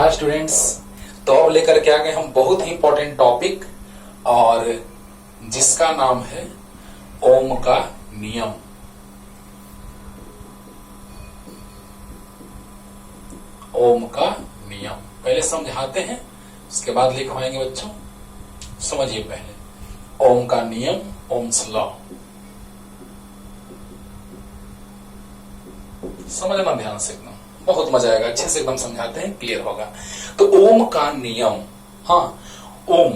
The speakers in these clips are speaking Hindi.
हाँ स्टूडेंट्स, तो अब लेकर के आ गए हम बहुत ही इंपॉर्टेंट टॉपिक और जिसका नाम है ओम का नियम। ओम का नियम पहले समझाते हैं, उसके बाद लिखवाएंगे बच्चों। समझिए पहले ओम का नियम, ओम्स लॉ। समझना ध्यान से एकदम, बहुत मजा आएगा, अच्छे से एकदम समझाते हैं, क्लियर होगा। तो ओम का नियम, हाँ ओम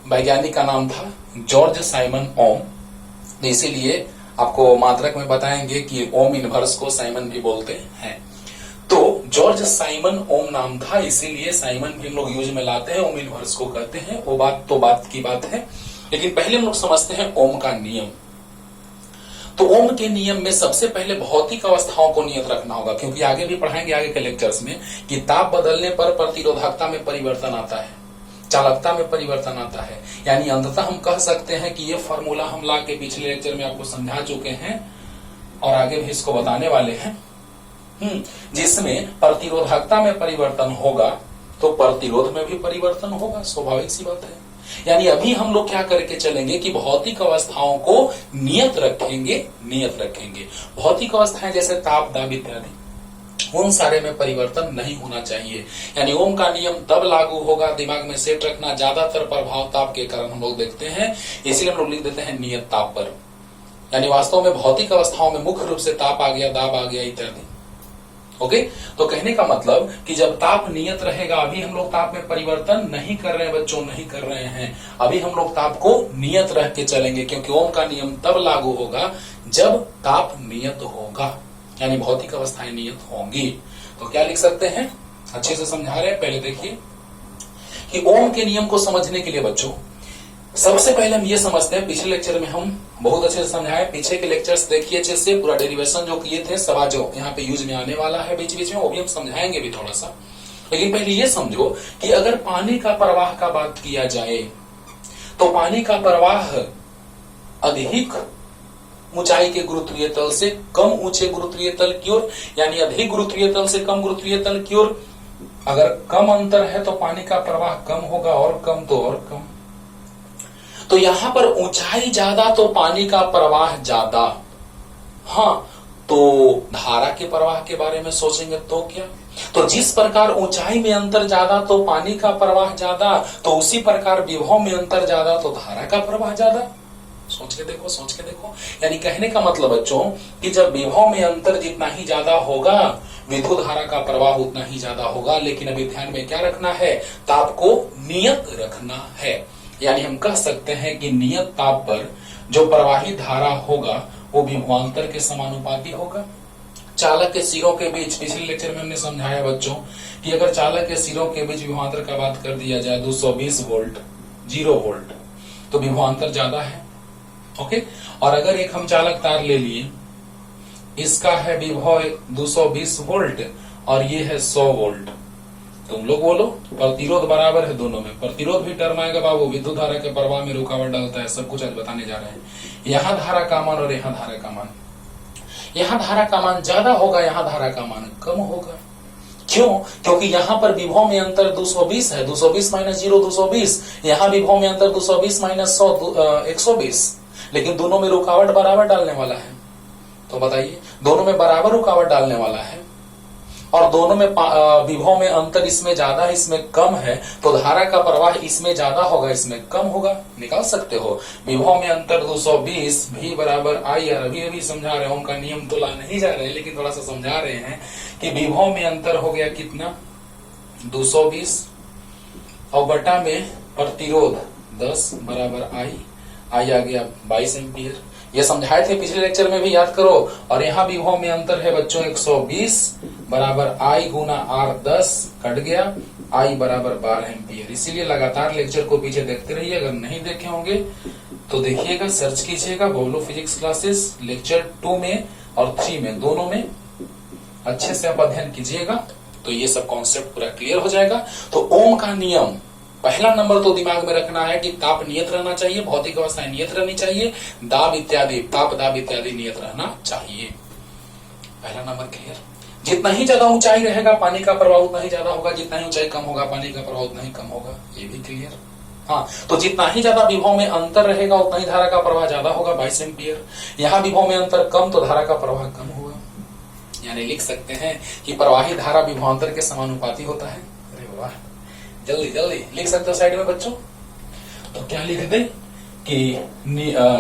वैज्ञानिक का नाम था जॉर्ज साइमन ओम, तो इसीलिए आपको मात्रक में बताएंगे कि ओम इनवर्स को साइमन भी बोलते हैं। तो जॉर्ज साइमन ओम नाम था, इसीलिए साइमन भी हम लोग यूज में लाते हैं, ओम इनवर्स को कहते हैं। वो बात तो बात की बात है, लेकिन पहले हम लोग समझते हैं ओम का नियम। तो ओम के नियम में सबसे पहले भौतिक अवस्थाओं को नियत रखना होगा, क्योंकि आगे भी पढ़ाएंगे आगे के लेक्चर्स में कि ताप बदलने पर प्रतिरोधकता में परिवर्तन आता है, चालकता में परिवर्तन आता है। यानी अंततः हम कह सकते हैं कि ये फॉर्मूला हम ला के पिछले लेक्चर में आपको समझा चुके हैं और आगे भी इसको बताने वाले हैं, जिसमें प्रतिरोधकता में परिवर्तन होगा तो प्रतिरोध में भी परिवर्तन होगा, स्वाभाविक सी बात है। यानी अभी हम लोग क्या करके चलेंगे कि भौतिक अवस्थाओं को नियत रखेंगे। भौतिक अवस्थाएं जैसे ताप, दाब इत्यादि, उन सारे में परिवर्तन नहीं होना चाहिए। यानी ओम का नियम तब लागू होगा, दिमाग में सेट रखना, ज्यादातर प्रभाव ताप के कारण हम लोग देखते हैं, इसलिए हम लोग लिख देते हैं नियत ताप पर। यानी वास्तव में भौतिक अवस्थाओं में मुख्य रूप से ताप आ गया, दाब आ गया इत्यादि। ओके, तो कहने का मतलब कि जब ताप नियत रहेगा, अभी हम लोग ताप में परिवर्तन नहीं कर रहे हैं बच्चों, नहीं कर रहे हैं। अभी हम लोग ताप को नियत रख के चलेंगे, क्योंकि ओम का नियम तब लागू होगा जब ताप नियत होगा, यानी भौतिक अवस्थाएं नियत होंगी। तो क्या लिख सकते हैं, अच्छे से समझा रहे हैं। पहले देखिए कि ओम के नियम को समझने के लिए बच्चों सबसे पहले हम ये समझते हैं, पिछले लेक्चर में हम बहुत अच्छे से समझाए, पीछे के लेक्चर्स देखिए अच्छे से, पूरा डेरिवेशन जो किए थे, सवाल जो यहाँ पे यूज में आने वाला है बीच बीच में, वो भी हम समझाएंगे भी थोड़ा सा। लेकिन पहले ये समझो कि अगर पानी का प्रवाह का बात किया जाए तो पानी का प्रवाह अधिक ऊंचाई के गुरुत्वीय तल से कम ऊंचे गुरुत्वीय तल की ओर, यानी अधिक गुरुत्वीय तल से कम गुरुत्वीय तल की ओर, अगर कम अंतर है तो पानी का प्रवाह कम होगा, और कम तो और कम। तो यहां पर ऊंचाई ज्यादा तो पानी का प्रवाह ज्यादा। हाँ, तो धारा के प्रवाह के बारे में सोचेंगे तो क्या, तो जिस प्रकार ऊंचाई में अंतर ज्यादा तो पानी का प्रवाह ज्यादा, तो उसी प्रकार विभव में अंतर ज्यादा तो धारा का प्रवाह ज्यादा। सोच के देखो। यानी कहने का मतलब बच्चों कि जब विभव में अंतर जितना ही ज्यादा होगा, विद्युत धारा का प्रवाह उतना ही ज्यादा होगा। लेकिन अभी ध्यान में क्या रखना है, ताप को नियत रखना है। यानी हम कह सकते हैं कि नियत ताप पर जो प्रवाही धारा होगा वो विभवांतर के समानुपाती होगा। चालक के सिरों के बीच, पिछले लेक्चर में हमने समझाया बच्चों कि अगर चालक के सिरों के बीच विभवांतर का बात कर दिया जाए 220 वोल्ट, 0 वोल्ट, तो विभवांतर ज्यादा है। ओके, और अगर एक हम चालक तार ले लिए, इसका है विभव 220 वोल्ट और ये है 100 वोल्ट, तुम लोग बोलो प्रतिरोध बराबर है दोनों में। प्रतिरोध भी टर्म आएगा बाबू, विद्युत धारा के प्रवाह में रुकावट डालता है, सब कुछ आज बताने जा रहे हैं। यहाँ धारा का मान और यहाँ धारा का मान, यहाँ धारा का मान ज्यादा होगा, यहाँ धारा का मान कम होगा। क्यों? क्योंकि यहाँ पर विभव में अंतर 220 है, 220 माइनस 0 220, यहाँ विभव में अंतर 220 माइनस 100 120, लेकिन दोनों में रुकावट बराबर डालने वाला है। तो बताइए, दोनों में बराबर रुकावट डालने वाला है और दोनों में विभव में अंतर इसमें ज्यादा इसमें कम है, तो धारा का प्रवाह इसमें ज्यादा होगा इसमें कम होगा। निकाल सकते हो, विभव में अंतर 220 भी बराबर आई। अभी समझा रहे हैं, ओम का नियम तो ला नहीं जा रहे हैं, लेकिन थोड़ा सा समझा रहे हैं कि विभव में अंतर हो गया कितना 220 और बटा में प्रतिरोध 10 बराबर आई आ गया 22 एम्पियर। ये समझाए थे पिछले लेक्चर में भी, याद करो। और यहाँ विभव में अंतर है बच्चों 120 बराबर आई गुना आर 10 कट गया, आई बराबर 12 एम्पियर। इसीलिए लगातार लेक्चर को पीछे देखते रहिए, अगर नहीं देखे होंगे तो देखिएगा, सर्च कीजिएगा बोलो फिजिक्स क्लासेस लेक्चर 2 में और 3 में, दोनों में अच्छे से आप अध्ययन कीजिएगा, तो ये सब कॉन्सेप्ट पूरा क्लियर हो जाएगा। तो ओम का नियम पहला नंबर तो दिमाग में रखना है कि ताप नियत रहना चाहिए, भौतिक अवस्थाएं नियत रहनी चाहिए, दाब इत्यादि, ताप दाब इत्यादि नियत रहना चाहिए। पहला नंबर क्लियर। जितना ही ज्यादा ऊंचाई रहेगा पानी का प्रवाह उतना ही ज्यादा होगा, जितना ही ऊंचाई कम होगा पानी का प्रवाह उतना ही कम होगा। ये भी क्लियर। हाँ, तो जितना ही ज्यादा विभव में अंतर रहेगा उतना ही धारा का प्रवाह ज्यादा होगा 22 एम्पियर। यहाँ विभव में अंतर कम तो धारा का प्रवाह कम होगा। यानी लिख सकते हैं कि प्रवाही धारा विभवांतर के समानुपाती होता है। अरे वाह, जल्दी जल्दी लिख सकते हो साइड में बच्चों। तो क्या लिख दे कि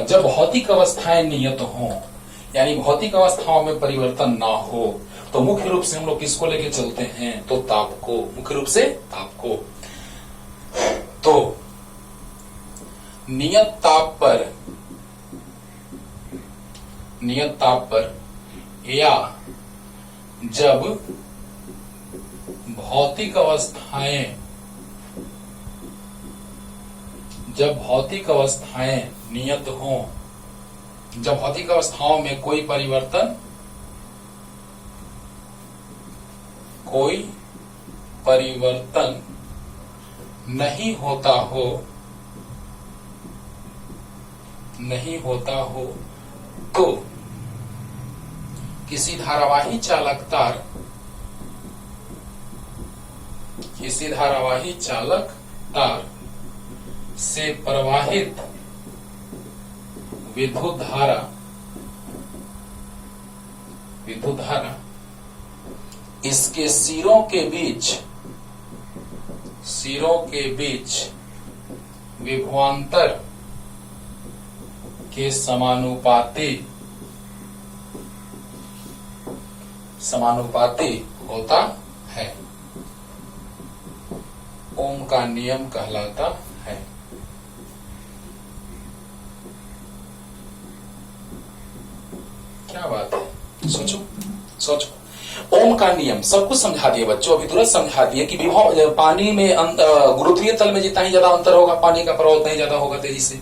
जब भौतिक अवस्थाएं नियत हो, यानी भौतिक अवस्थाओं में परिवर्तन ना हो, तो मुख्य रूप से हम लोग किसको लेके चलते हैं, तो ताप को, मुख्य रूप से ताप को। तो नियत ताप पर या जब भौतिक अवस्थाएं नियत हों, जब भौतिक अवस्थाओं में कोई परिवर्तन नहीं होता हो तो किसी धारावाही चालक तार से प्रवाहित विद्युत धारा इसके सिरों के बीच विभवांतर के समानुपाती होता है, ओम का नियम कहलाता है। क्या बात है, सोचो। ओम का नियम सब कुछ समझा दिए बच्चों, अभी तुरंत समझा दिए कि विभव पानी में गुरुत्वीय तल में जितना ही ज्यादा अंतर होगा पानी का प्रवाह उतना ही ज्यादा होगा तेजी से।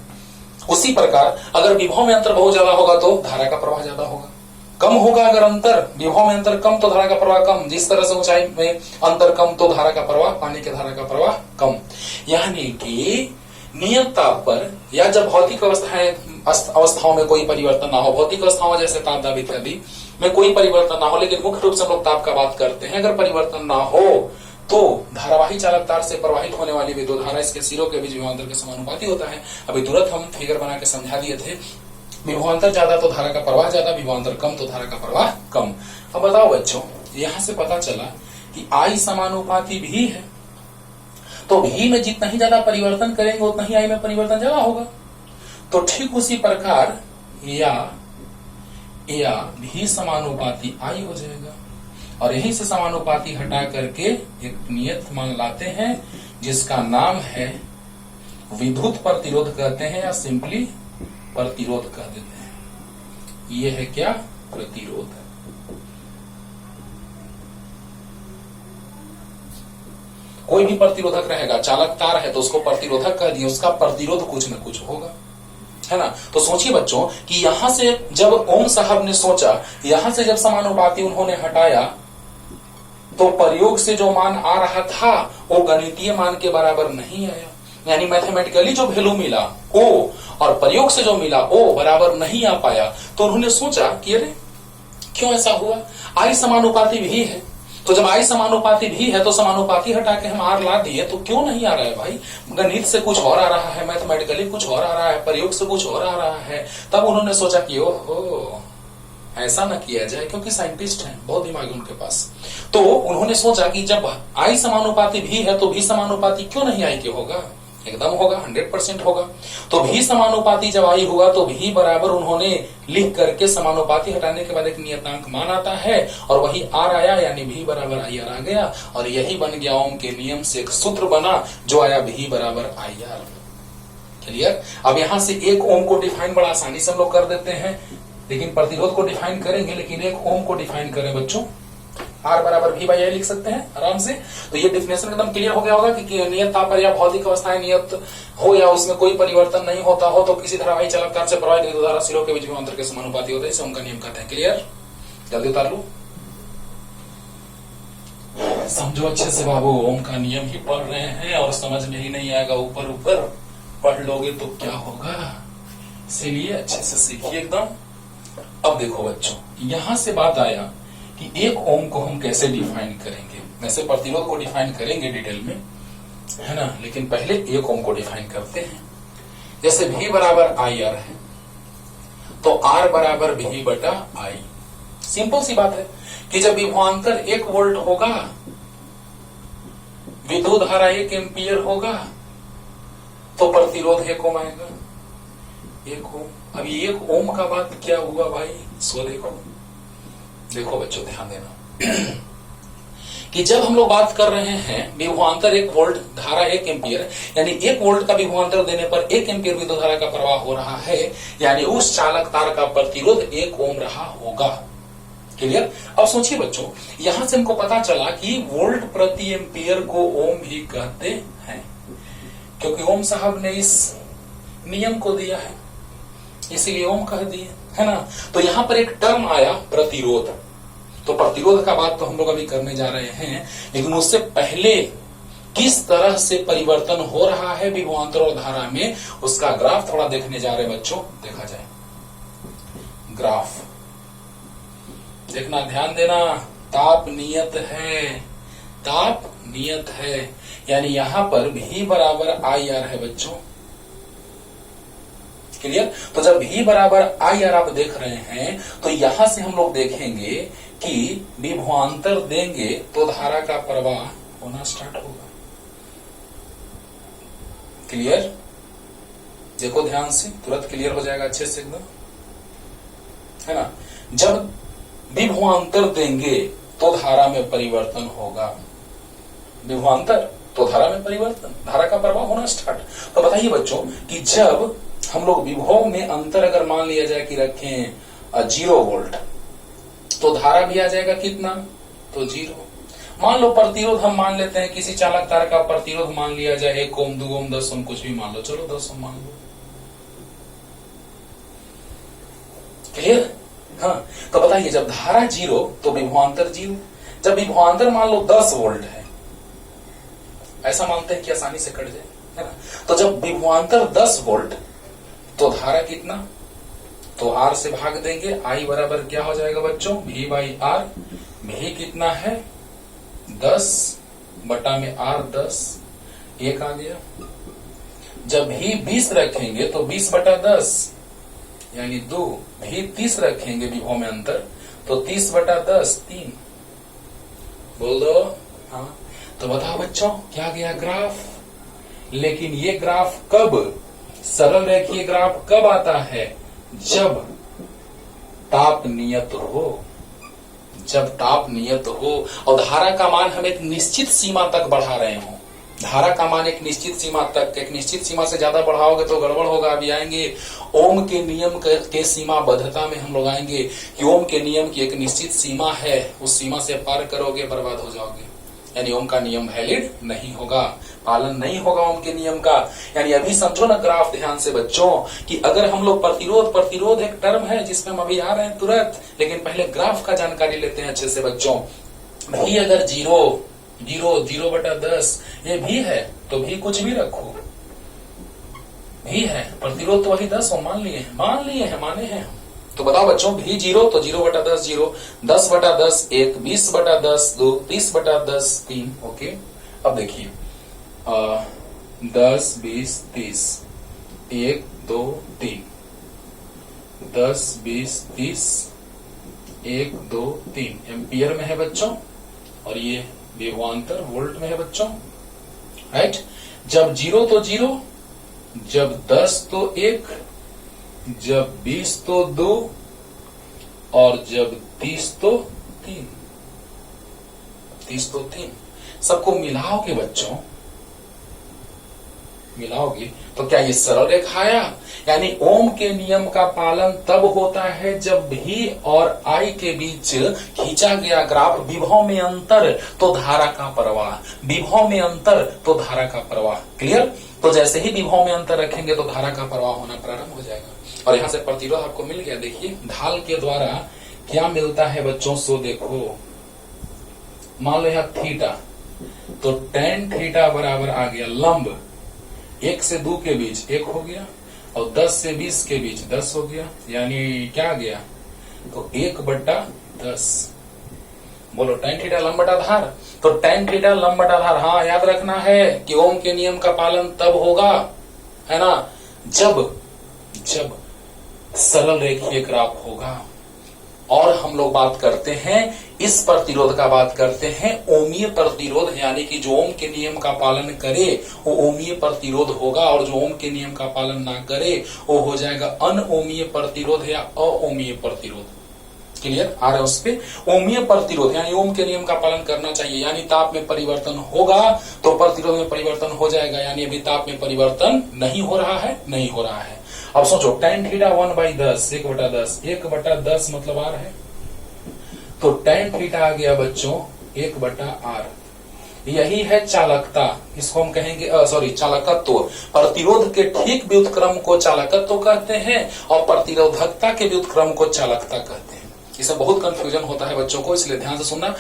उसी प्रकार अगर विभव में अंतर बहुत ज्यादा होगा तो धारा का प्रवाह ज्यादा होगा। कम होगा अगर अंतर, विभव में अंतर कम तो धारा का प्रवाह कम। जिस तरह से ऊंचाई में अंतर कम तो धारा का प्रवाह, पानी के धारा का प्रवाह कम। यानी कि नियत ताप पर या जब भौतिक अवस्थाओं में कोई परिवर्तन ना हो, भौतिक अवस्थाओं जैसे ताप दाब इत्यादि में कोई परिवर्तन ना हो, लेकिन मुख्य रूप से हम लोग ताप का बात करते हैं, अगर परिवर्तन ना हो तो धारावाही चालक तार से प्रवाहित होने वाली विद्युत धारा इसके सिरों के बीच विभवांतर के समानुपाती होता है। अभी तुरंत हम फिगर बना के समझा दिए थे, विभवांतर ज्यादा तो धारा का प्रवाह ज्यादा, विभवांतर कम तो धारा का प्रवाह कम। अब बताओ बच्चों, यहां से पता चला कि आई समानुपाती भी है, तो भी में जितना ही ज्यादा परिवर्तन करेंगे उतना ही आई में परिवर्तन ज्यादा होगा। तो ठीक उसी प्रकार या भी समानुपाती आई हो जाएगा, और यहीं से समानुपाती हटा करके एक नियत मान लाते हैं जिसका नाम है विद्युत प्रतिरोध कहते हैं, या सिंपली प्रतिरोध कह देते हैं। ये है क्या, प्रतिरोध। कोई भी प्रतिरोधक रहेगा, चालक तार है तो उसको प्रतिरोधक कह दिए, उसका प्रतिरोध कुछ न कुछ होगा, है ना। तो सोचिए बच्चों कि यहां से जब ओम साहब ने सोचा, यहां से जब समानुपाती उन्होंने हटाया, तो प्रयोग से जो मान आ रहा था वो गणितीय मान के बराबर नहीं आया। यानी मैथमेटिकली जो वैल्यू मिला ओ और प्रयोग से जो मिला ओ बराबर नहीं आ पाया। तो उन्होंने सोचा कि अरे क्यों ऐसा हुआ, आई समानुपाती भी है, तो जब आई समानुपाती भी है तो समानुपाती हटा के हम आर ला दिए, तो क्यों नहीं आ रहा है भाई, गणित से कुछ और आ रहा है, मैथमेटिकली कुछ और आ रहा है, प्रयोग से कुछ और आ रहा है। तब उन्होंने सोचा कि ओहो ऐसा न किया जाए, क्योंकि साइंटिस्ट हैं, बहुत दिमाग है उनके पास। तो उन्होंने सोचा कि जब आई समानुपाती भी है तो भी समानुपाती क्यों नहीं आई के होगा, एकदम होगा, 100% होगा। तो भी समानुपाती जब आई हुआ तो भी बराबर उन्होंने लिख करके समानुपाती हटाने के बाद एक नियतांक मान आता है और वही आर आया, यानी भी बराबर आई आर आ गया, और यही बन गया ओम के नियम से एक सूत्र बना जो आया भी बराबर आई आर। क्लियर। अब यहां से एक ओम को डिफाइन बड़ा आसानी से हम लोग कर देते हैं, लेकिन प्रतिरोध को डिफाइन करेंगे, लेकिन एक ओम को डिफाइन करें बच्चों, आर बराबर भी बाई आई लिख सकते हैं आराम से। तो ये डिफिनेशन एकदम क्लियर हो गया होगा कि नियत ताप पर या भौतिक अवस्थाएं नियत हो या उसमें कोई परिवर्तन नहीं होता हो तो किसी धारावाही चालक तार से प्रवाहित विद्युत धारा सिरों के बीच विभवांतर के समानुपाती होता है, इसे ओम का नियम कहते हैं। क्लियर, जल्दी उतार लो, समझो अच्छे से बाबू। ओम का नियम ही पढ़ रहे हैं और समझ में ही नहीं आएगा, ऊपर ऊपर पढ़ लोगे तो क्या होगा, इसीलिए अच्छे से सीखिए एकदम। अब देखो बच्चों, यहां से बात आया कि कि एक ओम को हम कैसे डिफाइन करेंगे। वैसे प्रतिरोध को डिफाइन करेंगे डिटेल में, है ना, लेकिन पहले एक ओम को डिफाइन करते हैं। जैसे V बराबर IR है तो R बराबर V बटा I। सिंपल सी बात है कि जब विभवांतर 1 वोल्ट होगा, विद्युत धारा 1 एम्पियर होगा, तो प्रतिरोध 1 ओम आएगा। 1 ओम। अभी 1 ओम का बात क्या हुआ भाई, सो देखो बच्चों ध्यान देना कि जब हम लोग बात कर रहे हैं विभवांतर 1 वोल्ट, धारा 1 एम्पियर, यानी 1 वोल्ट का विभवांतर देने पर 1 एम्पियर विद्युत धारा का प्रवाह हो रहा है, यानी उस चालक तार का प्रतिरोध 1 ओम रहा होगा। क्लियर। अब सोचिए बच्चों, यहां से हमको पता चला कि वोल्ट प्रति एम्पियर को ओम भी कहते हैं, क्योंकि ओम साहब ने इस नियम को दिया है, इसीलिए ओम कह दिए, है ना। तो यहां पर एक टर्म आया प्रतिरोध। तो प्रतिरोध का बात तो हम लोग अभी करने जा रहे हैं, लेकिन उससे पहले किस तरह से परिवर्तन हो रहा है विभवांतर और धारा में, उसका ग्राफ थोड़ा देखने जा रहे हैं बच्चों। देखा जाए ग्राफ, देखना, ध्यान देना। ताप नियत है, ताप नियत है, यानी यहां पर V बराबर IR है बच्चों। क्लियर। तो जब V बराबर IR आप देख रहे हैं, तो यहां से हम लोग देखेंगे कि विभवांतर देंगे तो धारा का प्रवाह होना स्टार्ट होगा। क्लियर। देखो ध्यान से, तुरंत क्लियर हो जाएगा अच्छे से एकदम, है ना। जब विभवांतर देंगे तो धारा में परिवर्तन होगा, विभवांतर तो धारा में परिवर्तन, धारा का प्रवाह होना स्टार्ट। तो बताइए बच्चों कि जब हम लोग विभव में अंतर अगर मान लिया जाए कि रखें 0 वोल्ट, तो धारा भी आ जाएगा कितना, तो 0। मान लो प्रतिरोध हम मान लेते हैं, किसी चालक तार का प्रतिरोध मान लिया जाए 1 ओम, 2 ओम, 10 ओम, कुछ भी मान लो, चलो 10 ओम मान लो। क्लियर। हाँ, तो बताइए जब धारा 0 तो विभवांतर 0। जब विभवांतर मान लो 10 वोल्ट है, ऐसा मानते हैं कि आसानी से कट जाए, है ना। तो जब विभवांतर 10 वोल्ट तो धारा कितना, तो R से भाग देंगे, I बराबर क्या हो जाएगा बच्चों, V बाई R। V कितना है 10 बटा में R 10, 1 आ गया। जब V 20 रखेंगे तो 20 बटा 10 यानी 2। V 30 रखेंगे विभव में अंतर, तो 30 बटा 10 3। बोल दो हाँ। तो बताओ बच्चों क्या गया ग्राफ। लेकिन ये ग्राफ कब, सरल रेखीय ग्राफ कब आता है, जब ताप नियत हो, जब ताप नियत हो और धारा का मान हम एक निश्चित सीमा तक बढ़ा रहे हो। धारा का मान एक निश्चित सीमा तक, एक निश्चित सीमा से ज्यादा बढ़ाओगे तो गड़बड़ होगा। अभी आएंगे ओम के नियम के सीमाबद्धता में, हम लोग आएंगे कि ओम के नियम की एक निश्चित सीमा है, उस सीमा से पार करोगे बर्बाद हो जाओगे, यानी ओम का नियम वैलिड नहीं होगा, पालन नहीं होगा ओम के नियम का। यानी अभी समझो ना ग्राफ ध्यान से बच्चों कि अगर हम लोग प्रतिरोध एक टर्म है जिसमें हम अभी आ रहे हैं तुरंत, लेकिन पहले ग्राफ का जानकारी लेते हैं अच्छे से बच्चों। भी अगर 0 बटा 10 ये भी है तो भी कुछ भी रखो, भी है प्रतिरोध तो वही 10 मान लिए हैं, माने हैं। तो बताओ बच्चों भी 0 तो 0 बटा 10 0, 10 बटा 10 1, 20 बटा 10 2, 30 बटा 10 3। ओके, अब देखिए 10 20 30 1 2 3, 10 20 30 1 2 3 एम्पियर में है बच्चों, और ये विभवांतर वोल्ट में है बच्चों, राइट। जब 0 तो 0, जब 10 तो 1, जब 20 तो 2, और जब 30 तो 3, 30 तो 3। सबको मिलाओगे बच्चों, मिलाओगे तो क्या ये सरल रेखा आया। यानी ओम के नियम का पालन तब होता है जब भी और I के बीच खींचा गया ग्राफ विभव में अंतर तो धारा का प्रवाह, विभव में अंतर तो धारा का प्रवाह। क्लियर। तो जैसे ही विभव में अंतर रखेंगे तो धारा का प्रवाह होना प्रारंभ हो जाएगा। और यहां से प्रतिरोध आपको मिल गया। देखिए ढाल के द्वारा क्या मिलता है बच्चों, सो देखो मान लो यहां थीटा, तो tan थीटा बराबर आ गया लंब 1 से 2 के बीच 1 हो गया, और 10 से 20 के बीच 10 हो गया, यानी क्या आ गया, तो 1 बटा 10। बोलो tan थीटा लंब बटा आधार। तो tan थीटा लंब बटा आधार, हाँ याद रखना है कि ओम के नियम का पालन तब होगा, है ना, जब सरल रेखीय ग्राफ होगा। और हम लोग बात करते हैं इस प्रतिरोध का, बात करते हैं ओमीय प्रतिरोध, यानी कि जो ओम के नियम का पालन करे वो ओमीय प्रतिरोध होगा, और जो ओम के नियम का पालन ना करे वो हो जाएगा अनओमीय प्रतिरोध या अओमीय प्रतिरोध। क्लियर आ रहा है उस पे? ओमीय प्रतिरोध यानी ओम के नियम का पालन करना चाहिए, यानी ताप में परिवर्तन होगा तो प्रतिरोध में परिवर्तन हो जाएगा, यानी अभी ताप में परिवर्तन नहीं हो रहा है। अब सोचो tan थीटा 1/10 1/10 1/10 मतलब R है, तो tan थीटा आ गया बच्चों 1/R। यही है चालकता, इसको हम कहेंगे चालकत्व। प्रतिरोध के ठीक व्युत्क्रम को चालकत्व कहते हैं और प्रतिरोधकता के व्युत्क्रम को चालकता कहते हैं। इसमें बहुत कंफ्यूजन होता है बच्चों को, इसलिए ध्यान से सुनना।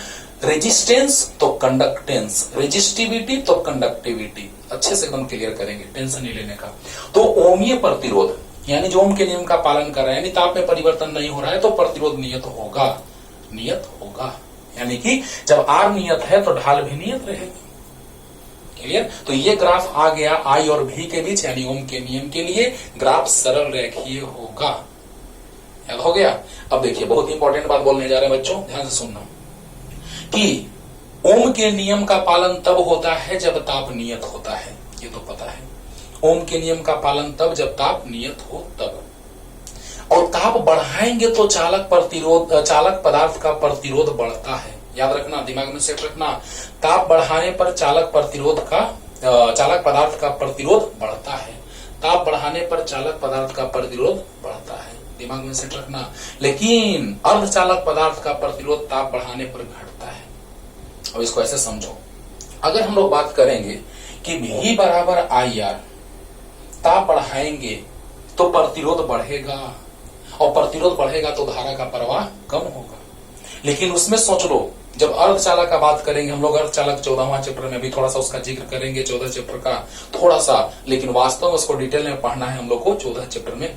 रेजिस्टेंस तो कंडक्टेंस, रेजिस्टिविटी तो कंडक्टिविटी, अच्छे से एकदम क्लियर करेंगे, टेंशन नहीं लेने का। तो ओमीय प्रतिरोध यानी जो ओम के नियम का पालन कर रहा है, यानी ताप में परिवर्तन नहीं हो रहा है, तो प्रतिरोध नियत होगा। यानी कि जब R नियत है तो ढाल भी नियत रहेगी। क्लियर? तो ये ग्राफ आ गया I और V के बीच, यानी ओम के नियम के लिए ग्राफ सरल रेखीय होगा। याद हो गया? अब देखिए बहुत इंपॉर्टेंट बात बोलने जा रहे हैं बच्चों, ध्यान से सुनना, कि ओम के नियम का पालन तब होता है जब ताप नियत होता है, ये तो पता है। ओम के नियम का पालन तब जब ताप नियत हो तब, और ताप बढ़ाएंगे तो चालक पदार्थ का प्रतिरोध बढ़ता है। याद रखना, दिमाग में सेट रखना, ताप बढ़ाने पर चालक पदार्थ का प्रतिरोध बढ़ता है। ताप बढ़ाने पर चालक पदार्थ का प्रतिरोध बढ़ता है, दिमाग में सेट रखना। लेकिन अर्धचालक पदार्थ का प्रतिरोध ताप बढ़ाने पर घटता है। अब इसको ऐसे समझो, अगर हम लोग बात करेंगे कि V बराबर IR, ताप बढ़ाएंगे तो प्रतिरोध बढ़ेगा, और प्रतिरोध बढ़ेगा तो धारा का प्रवाह कम होगा। लेकिन उसमें सोच लो, जब अर्धचालक का बात करेंगे हम लोग, अर्धचालक 14वां चैप्टर में भी थोड़ा सा उसका जिक्र करेंगे, 14 चैप्टर का थोड़ा सा, लेकिन वास्तव में उसको डिटेल में पढ़ना है हम लोग को 14 चैप्टर में।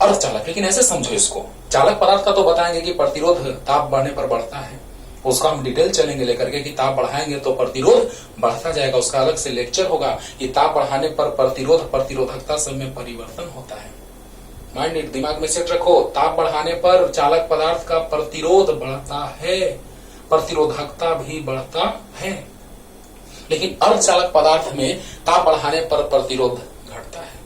अर्धचालक, लेकिन ऐसे समझो इसको, चालक पदार्थ का तो बताएंगे कि प्रतिरोध ताप बढ़ने पर बढ़ता है, उसका हम डिटेल चलेंगे लेकर के कि ताप बढ़ाएंगे तो प्रतिरोध बढ़ता जाएगा, उसका अलग से लेक्चर होगा कि ताप बढ़ाने पर प्रतिरोधकता सब में परिवर्तन होता है। माइंड दिमाग में सेट रखो, ताप बढ़ाने पर चालक पदार्थ का प्रतिरोध बढ़ता है, प्रतिरोधकता भी बढ़ता है। लेकिन अर्धचालक पदार्थ में ताप बढ़ाने पर प्रतिरोध घटता है।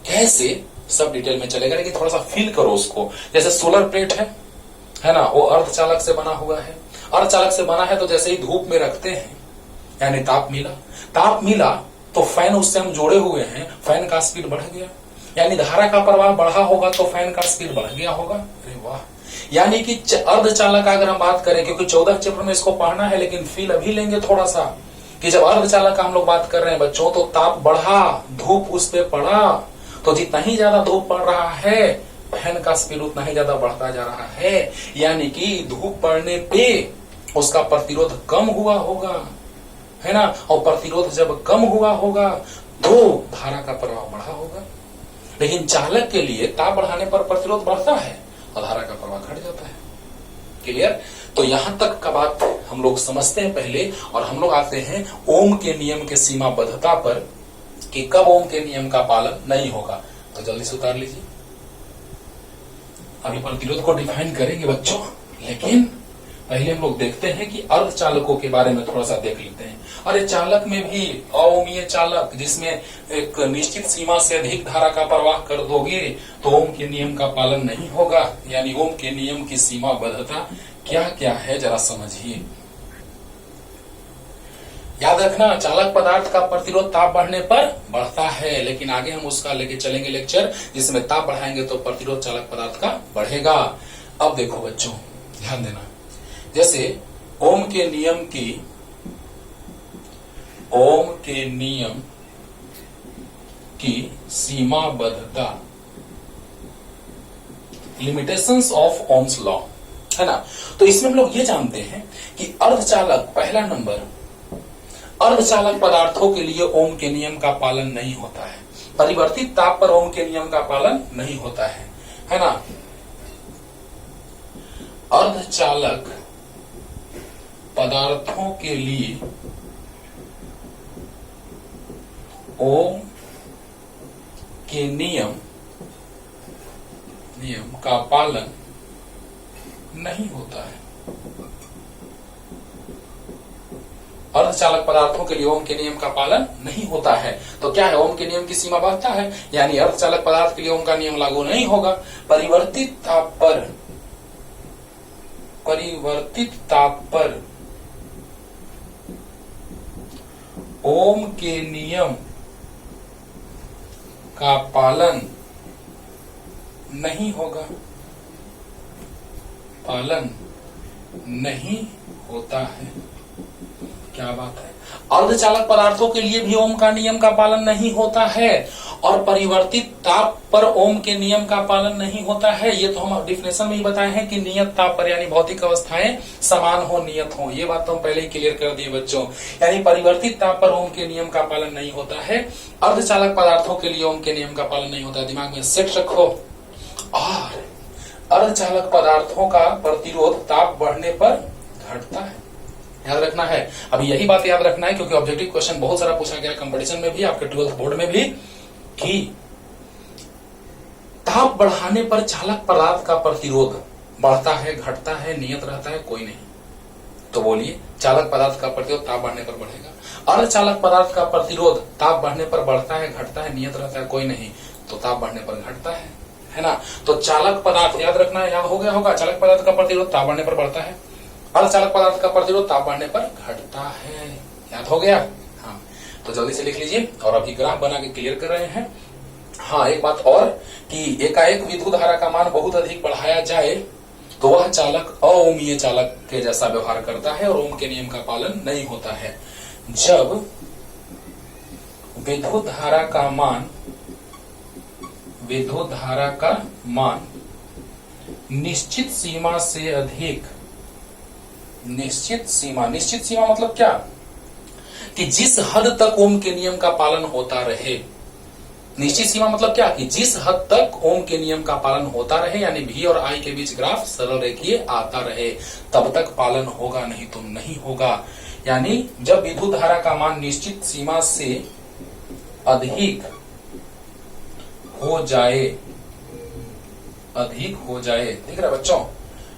कैसे, सब डिटेल में चलेगा, लेकिन थोड़ा सा फील करो उसको। जैसे सोलर प्लेट है ना, वो अर्धचालक से बना हुआ है। अर्धचालक से बना है तो जैसे ही धूप में रखते हैं, यानी ताप मिला तो फैन उससे हम जोड़े हुए हैं, फैन का स्पीड बढ़ गया, यानी धारा का प्रवाह बढ़ा होगा तो फैन का स्पीड बढ़ गया होगा। अरे वाह! यानी कि अर्धचालक अगर हम बात करें, क्योंकि 14 चैप्टर में इसको पढ़ना है, लेकिन फील अभी लेंगे थोड़ा सा, कि जब अर्धचालक का हम लोग बात कर रहे हैं बच्चों, तो ताप बढ़ा, धूप उस पे पड़ा, तो जितना ही ज्यादा धूप पड़ रहा है फैन का स्पीड उतना ही ज्यादा बढ़ता जा रहा है। यानी कि धूप पड़ने पे उसका प्रतिरोध कम हुआ होगा, है ना, और प्रतिरोध जब कम हुआ होगा तो धारा का प्रवाह बढ़ा होगा। लेकिन चालक के लिए ताप बढ़ाने पर प्रतिरोध बढ़ता है और धारा का प्रवाह घट जाता है। क्लियर? तो यहां तक का बात हम लोग समझते हैं पहले, और हम लोग आते हैं ओम के नियम के सीमाबद्धता पर, कि कब ओम के नियम का पालन नहीं होगा। तो जल्दी से उतार लीजिए। अभी प्रतिरोध को डिफाइन करेंगे बच्चों, लेकिन पहले हम लोग देखते हैं कि अर्धचालकों के बारे में थोड़ा सा देख लेते हैं। अरे चालक में भी अओमीय चालक, जिसमें एक निश्चित सीमा से अधिक धारा का प्रवाह कर दोगे तो ओम के नियम का पालन नहीं होगा। यानी ओम के नियम की सीमाबद्धता क्या क्या है जरा समझिए। याद रखना, चालक पदार्थ का प्रतिरोध ताप बढ़ने पर बढ़ता है, लेकिन आगे हम उसका लेके चलेंगे लेक्चर, जिसमें ताप बढ़ाएंगे तो प्रतिरोध चालक पदार्थ का बढ़ेगा। अब देखो बच्चों, ध्यान देना, जैसे ओम के नियम की सीमाबद्धता, लिमिटेशंस ऑफ ओम्स लॉ, है ना। तो इसमें हम लोग ये जानते हैं कि अर्धचालक, पहला नंबर, अर्धचालक पदार्थों के लिए ओम के नियम का पालन नहीं होता है। परिवर्तित ताप पर ओम के नियम का पालन नहीं होता है ना। अर्धचालक पदार्थों के लिए ओम के नियम का पालन नहीं होता है। अर्धचालक पदार्थों के लिए ओम के नियम का पालन नहीं होता है। तो क्या है, ओम के नियम की सीमा बढ़ता है, यानी अर्धचालक पदार्थ के लिए ओम का नियम लागू नहीं होगा। परिवर्तित ताप पर ओम के नियम का पालन नहीं होगा, पालन नहीं होता है। क्या बात है, अर्धचालक पदार्थों के लिए भी ओम का नियम का पालन नहीं होता है और परिवर्तित ताप पर ओम के नियम का पालन नहीं होता है। ये तो हम डिफिनेशन में ही बताए हैं कि नियत ताप पर यानी भौतिक अवस्थाएं समान हो, नियत हो। ये बात तो हम पहले ही क्लियर कर दिए बच्चों। यानी परिवर्तित ताप पर ओम के नियम का पालन नहीं होता है, अर्धचालक पदार्थों के लिए ओम के नियम का पालन नहीं होता है। दिमाग में सेट रखो। और अर्धचालक पदार्थों का प्रतिरोध ताप बढ़ने पर घटता है, याद रखना है। अभी यही बात याद रखना है क्योंकि ऑब्जेक्टिव क्वेश्चन बहुत सारा पूछा गया कंपटीशन में भी, आपके 12th बोर्ड में भी, कि ताप बढ़ाने पर चालक पदार्थ का प्रतिरोध बढ़ता है, घटता है, नियत रहता है, कोई नहीं। तो बोलिए, चालक पदार्थ का प्रतिरोध ताप बढ़ने पर बढ़ेगा। अर्धचालक पदार्थ का प्रतिरोध ताप बढ़ने पर बढ़ता है, घटता है, नियत रहता है, कोई नहीं। तो ताप बढ़ने पर घटता है ना। तो चालक पदार्थ याद रखना है, याद हो गया होगा। चालक पदार्थ का प्रतिरोध ताप बढ़ने पर बढ़ता है, अर्धचालक पदार्थ का प्रतिरोध ताप बढ़ने पर घटता है। याद हो गया? हाँ, तो जल्दी से लिख लीजिए। और अभी ग्राफ बना के क्लियर कर रहे हैं। हाँ, एक बात और कि एकाएक विद्युत धारा का मान बहुत अधिक बढ़ाया जाए तो वह चालक अओमीय चालक के जैसा व्यवहार करता है और ओम के नियम का पालन नहीं होता है। जब विद्युत धारा का मान निश्चित सीमा से अधिक, निश्चित सीमा मतलब क्या, कि जिस हद तक ओम के नियम का पालन होता रहे। निश्चित सीमा मतलब क्या, कि जिस हद तक ओम के नियम का पालन होता रहे, यानी V और I के बीच ग्राफ सरल रेखीय आता रहे, तब तक पालन होगा, नहीं तो नहीं होगा। यानी जब विद्युत धारा का मान निश्चित सीमा से अधिक हो जाए, दिख रहा है बच्चों,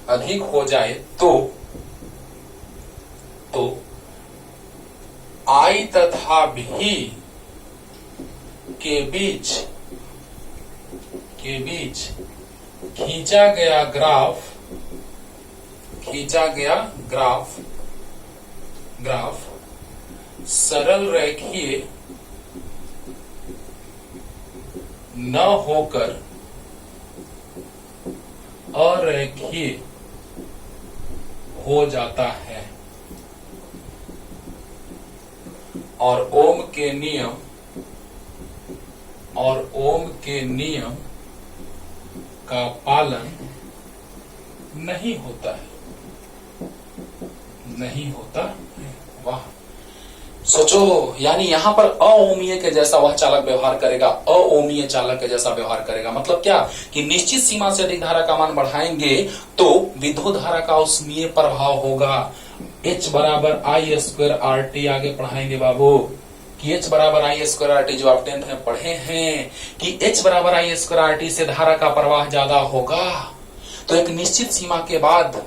अधिक हो जाए तो I तथा V के बीच खींचा गया ग्राफ सरल रेखीय न होकर अरेखीय हो जाता है और ओम के नियम का पालन नहीं होता है, वाह। सोचो, यानी यहां पर अओमीय के जैसा वह चालक व्यवहार करेगा, अओमीय चालक के जैसा व्यवहार करेगा। मतलब क्या, कि निश्चित सीमा से अधिक धारा का मान बढ़ाएंगे तो विद्युत धारा का उसमें प्रभाव होगा। H बराबर I स्क्वायर RT आगे पढ़ाएंगे बाबू, कि H बराबर I स्क्वायर RT, जो आप 10th में पढ़े हैं कि H बराबर I स्क्वायर RT से धारा का प्रवाह ज्यादा होगा। तो एक निश्चित सीमा के बाद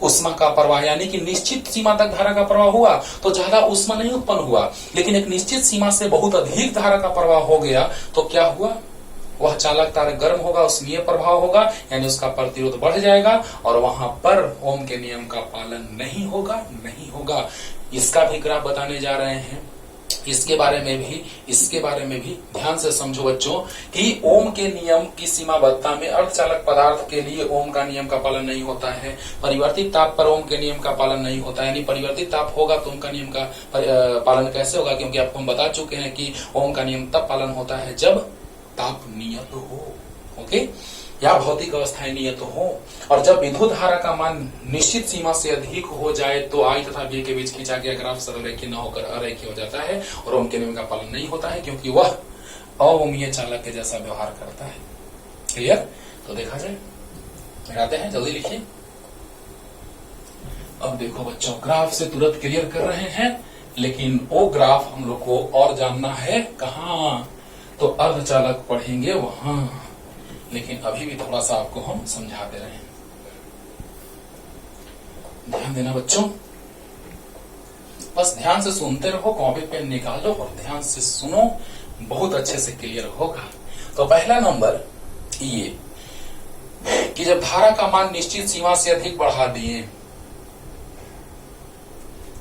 उष्मा का प्रवाह, यानी कि निश्चित सीमा तक धारा का प्रवाह हुआ तो ज्यादा उष्मा नहीं उत्पन्न हुआ, लेकिन एक निश्चित सीमा से बहुत अधिक धारा का प्रवाह हो गया तो क्या हुआ, वह चालक तार गर्म होगा, उसमें प्रभाव होगा, यानी उसका प्रतिरोध बढ़ जाएगा और वहां पर ओम के नियम का पालन नहीं होगा। इसका भी ग्राफ बताने जा रहे हैं। इसके बारे में भी ध्यान से समझो बच्चों कि ओम के नियम की सीमाबद्धता में अर्धचालक पदार्थ के लिए ओम का नियम का पालन नहीं होता है। परिवर्तित ताप पर ओम के नियम का पालन नहीं होता है, यानी परिवर्तित ताप होगा तो ओम का नियम का पालन कैसे होगा, क्योंकि आपको हम बता चुके हैं कि ओम का नियम तब पालन होता है जब ताप नियत हो, ओके, या भौतिक अवस्थाएं नियत हो। और जब विद्युत धारा का मान निश्चित सीमा से अधिक हो जाए तो I तथा V के बीच खींचा गया ग्राफ सरल रेखीय न होकर अरेखीय हो जाता है और ओम के नियम का पालन नहीं होता है, क्योंकि वह अओमीय चालक के जैसा व्यवहार करता है। क्लियर? तो देखा जाए, लगाते हैं, जल्दी लिखिए। अब देखो बच्चों, ग्राफ से तुरंत क्लियर कर रहे हैं, लेकिन वो ग्राफ हम लोग को और जानना है कहाँ, तो अर्धचालक पढ़ेंगे वहां। लेकिन अभी भी थोड़ा सा आपको हम समझा दे रहे हैं, ध्यान देना बच्चों, बस ध्यान से सुनते रहो, कॉपी पेन निकालो और ध्यान से सुनो, बहुत अच्छे से क्लियर होगा। तो पहला नंबर ये कि जब धारा का मान निश्चित सीमा से अधिक बढ़ा दिए